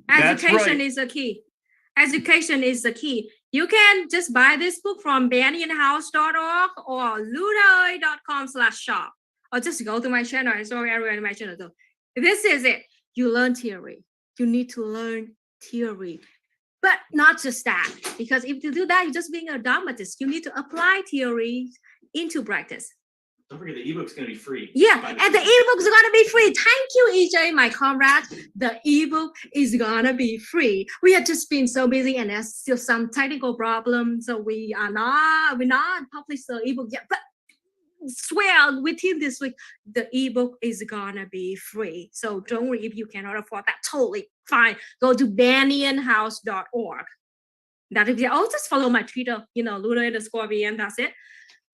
Education is the key. Education is the key. You can just buy this book from banyanhouse.org or lunaoi.com/shop, or just go to my channel. I saw everyone in my channel. So this is it. You learn theory. You need to learn theory. But not just that, because if you do that, you're just being a dogmatist. You need to apply theory into practice. Don't forget the ebook's going to be free. Yeah, and the ebook is going to be free. Thank you, EJ, my comrade. The ebook is going to be free. We have just been so busy, and there's still some technical problems, so we're not published the ebook yet. But swear within this week, the ebook is gonna be free. So don't worry if you cannot afford that. Totally fine. Go to banyanhouse.org. That is, oh, just follow my Twitter, Luna_VN. That's it.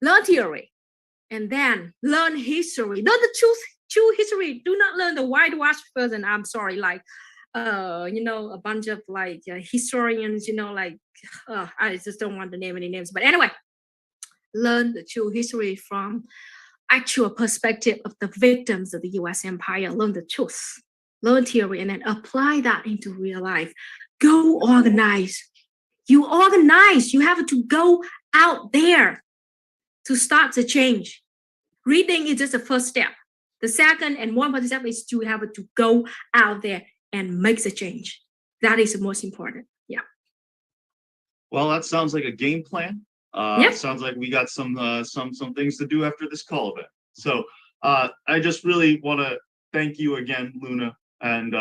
Learn theory, and then learn history. Learn the true history. Do not learn the whitewash version. I'm sorry, like a bunch of historians, I just don't want to name any names. But anyway, learn the true history from actual perspective of the victims of the US empire. Learn the truth, learn theory, and then apply that into real life. Go organize. You organize. You have to go out there to start the change. Reading is just the first step. The second and one important step is to have to go out there and make the change. That is the most important. Yeah. Well, that sounds like a game plan. It sounds like we got some things to do after this call event. So I just really want to thank you again, Luna, and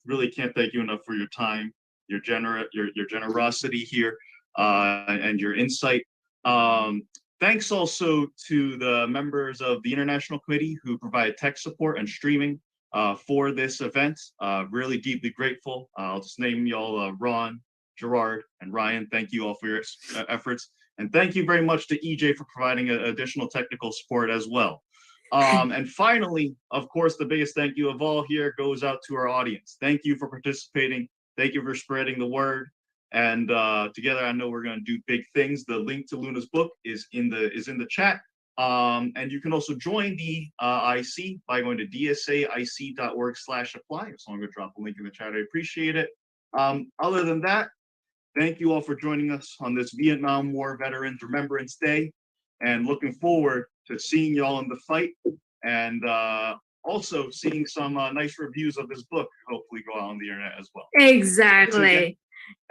really can't thank you enough for your time, your generosity here, and your insight. Thanks also to the members of the International Committee who provided tech support and streaming for this event. Really deeply grateful. I'll just name y'all Ron, Gerard, and Ryan. Thank you all for your efforts. And thank you very much to EJ for providing additional technical support as well. And finally, of course, the biggest thank you of all here goes out to our audience. Thank you for participating. Thank you for spreading the word. And together, I know we're going to do big things. The link to Luna's book is in the chat. And you can also join the IC by going to dsaic.org/apply. So I'm going to drop a link in the chat. I appreciate it. Other than that, thank you all for joining us on this Vietnam War Veterans Remembrance Day, and looking forward to seeing y'all in the fight, and also seeing some nice reviews of this book hopefully go out on the internet as well. Exactly.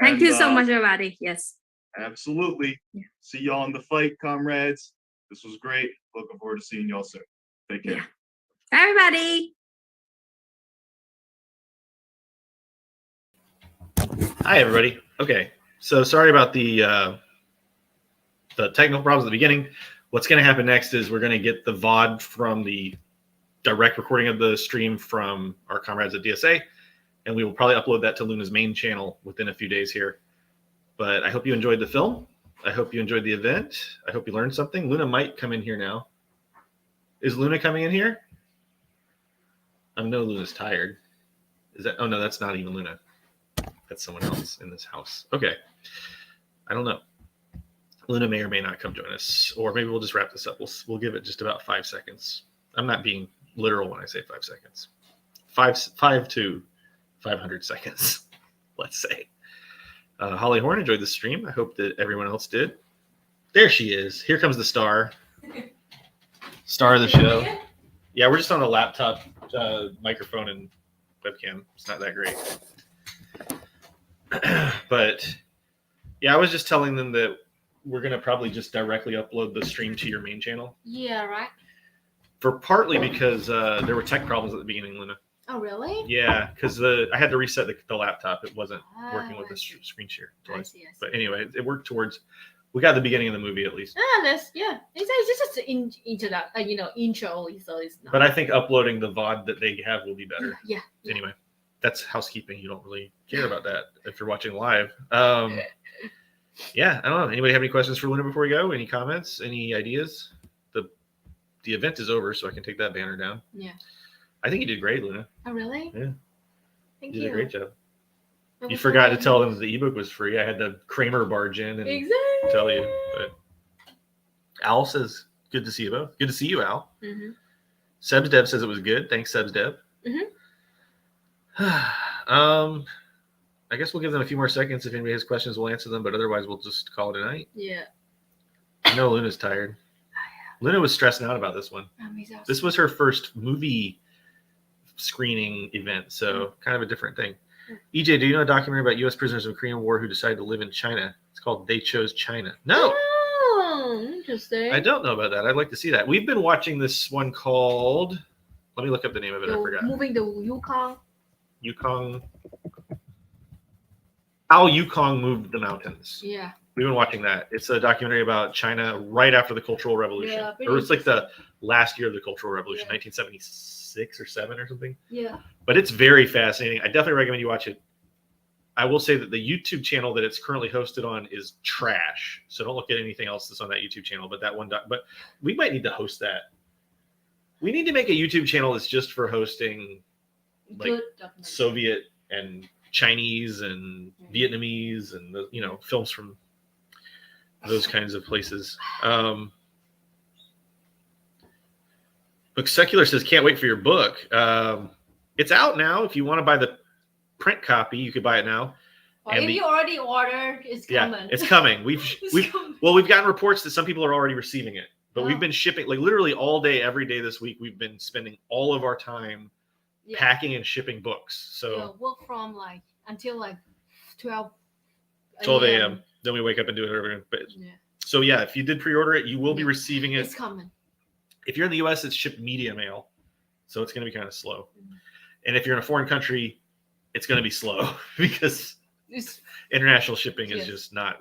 Thank you so much, everybody. Yes. Absolutely. Yeah. See y'all in the fight, comrades. This was great. Looking forward to seeing y'all soon. Take care. Yeah. Bye, everybody. Hi, everybody. Okay, so sorry about the technical problems at the beginning. What's going to happen next is we're going to get the VOD from the direct recording of the stream from our comrades at DSA, and we will probably upload that to Luna's main channel within a few days here. But I hope you enjoyed the film. I hope you enjoyed the event. I hope you learned something. Luna might come in here now. Is Luna coming in here? I know Luna's tired. Is that? Oh, no, that's not even Luna. That's someone else in this house. Okay. I don't know. Luna may or may not come join us, or maybe we'll just wrap this up. We'll give it just about 5 seconds. I'm not being literal when I say 5 seconds. 5 to 500 seconds, let's say. Holly Horn enjoyed the stream. I hope that everyone else did. There she is. Here comes the star. Star of the show. Yeah, we're just on a laptop microphone and webcam. It's not that great. But yeah, I was just telling them that we're going to probably just directly upload the stream to your main channel. Yeah, right. For partly because there were tech problems at the beginning, Luna. Oh, really? Yeah, because I had to reset the laptop. It wasn't working with the screen share. I see. But anyway, it worked towards. We got the beginning of the movie at least. It's just an intro, so it's not. But I think uploading the VOD that they have will be better. Yeah. Anyway, that's housekeeping. You don't really care about that if you're watching live. Yeah, I don't know. Anybody have any questions for Luna before we go? Any comments? Any ideas? The event is over, so I can take that banner down. Yeah. I think you did great, Luna. Oh, really? Yeah. Thank You you. did a great job. You forgot to tell them the ebook was free. I had to Kramer barge in and tell you. But Al says, good to see you both. Good to see you, Al. Mm-hmm. Sebs Dev says it was good. Thanks, Sebs Dev. Mm-hmm. I guess we'll give them a few more seconds. If anybody has questions, we'll answer them. But otherwise, we'll just call it a night. Yeah. I know Luna's tired. Luna was stressing out about this one. This was her first movie screening event, so kind of a different thing. EJ, do you know a documentary about U.S. prisoners of the Korean War who decided to live in China? It's called They Chose China. No. Oh, interesting. I don't know about that. I'd like to see that. We've been watching this one called, let me look up the name of it. I forgot. Moving the Yukon. Yukon. How Yukon Moved the Mountains. Yeah. We've been watching that. It's a documentary about China right after the Cultural Revolution. Yeah, or it's like the last year of the Cultural Revolution, 1976 or 7 or something. Yeah. But it's very fascinating. I definitely recommend you watch it. I will say that the YouTube channel that it's currently hosted on is trash. So don't look at anything else that's on that YouTube channel. But that one, but we might need to host that. We need to make a YouTube channel that's just for hosting like Soviet and Chinese and Vietnamese and the, films from those kinds of places. Book Secular says, can't wait for your book. It's out now. If you want to buy the print copy, you could buy it now. Well, if you already ordered, it's coming. Yeah, it's coming. We've gotten reports that some people are already receiving it, but we've been shipping like literally all day, every day this week. We've been spending all of our time packing and shipping books. So work from until 12 a.m. Then we wake up and do it every. But so yeah, if you did pre-order it, you will be receiving it. It's coming. If you're in the U.S., it's shipped media mail, so it's going to be kind of slow. And if you're in a foreign country, it's going to be slow because international shipping is just not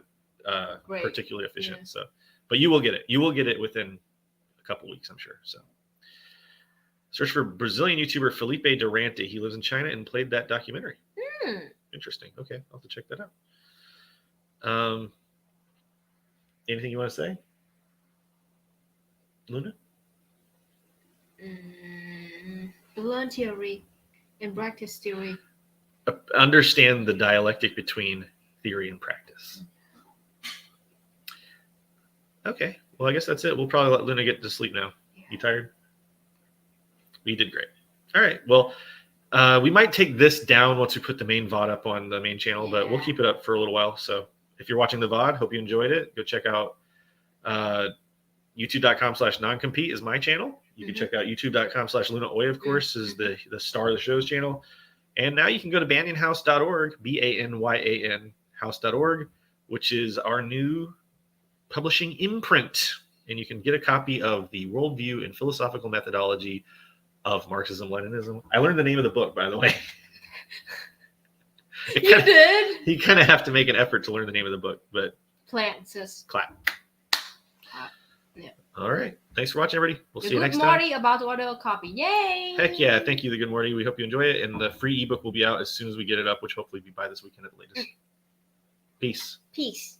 particularly efficient. Yeah. So, but you will get it. You will get it within a couple weeks, I'm sure. So, search for Brazilian YouTuber Felipe Durante. He lives in China and played that documentary. Interesting. Okay, I'll have to check that out. Anything you want to say, Luna? Learn theory and practice theory. Understand the dialectic between theory and practice. Okay, well, I guess that's it. We'll probably let Luna get to sleep now. Yeah. You tired? We did great. All right, well, we might take this down once we put the main VOD up on the main channel, but we'll keep it up for a little while. So if you're watching the VOD, hope you enjoyed it. Go check out youtube.com/noncompete is my channel. You can check out youtube.com/Luna Oy, of course, is the star of the show's channel. And now you can go to banyanhouse.org, BANYAN house.org, which is our new publishing imprint. And you can get a copy of the Worldview and Philosophical Methodology of Marxism-Leninism. I learned the name of the book, by the way. You did? You kind of have to make an effort to learn the name of the book, but Plants. Clap. Yeah. All right. Thanks for watching, everybody. We'll see you next time. Good Morty about to order a copy. Yay! Heck yeah. Thank you, the Good Morty. We hope you enjoy it. And the free ebook will be out as soon as we get it up, which hopefully will be by this weekend at the latest. Peace. Peace.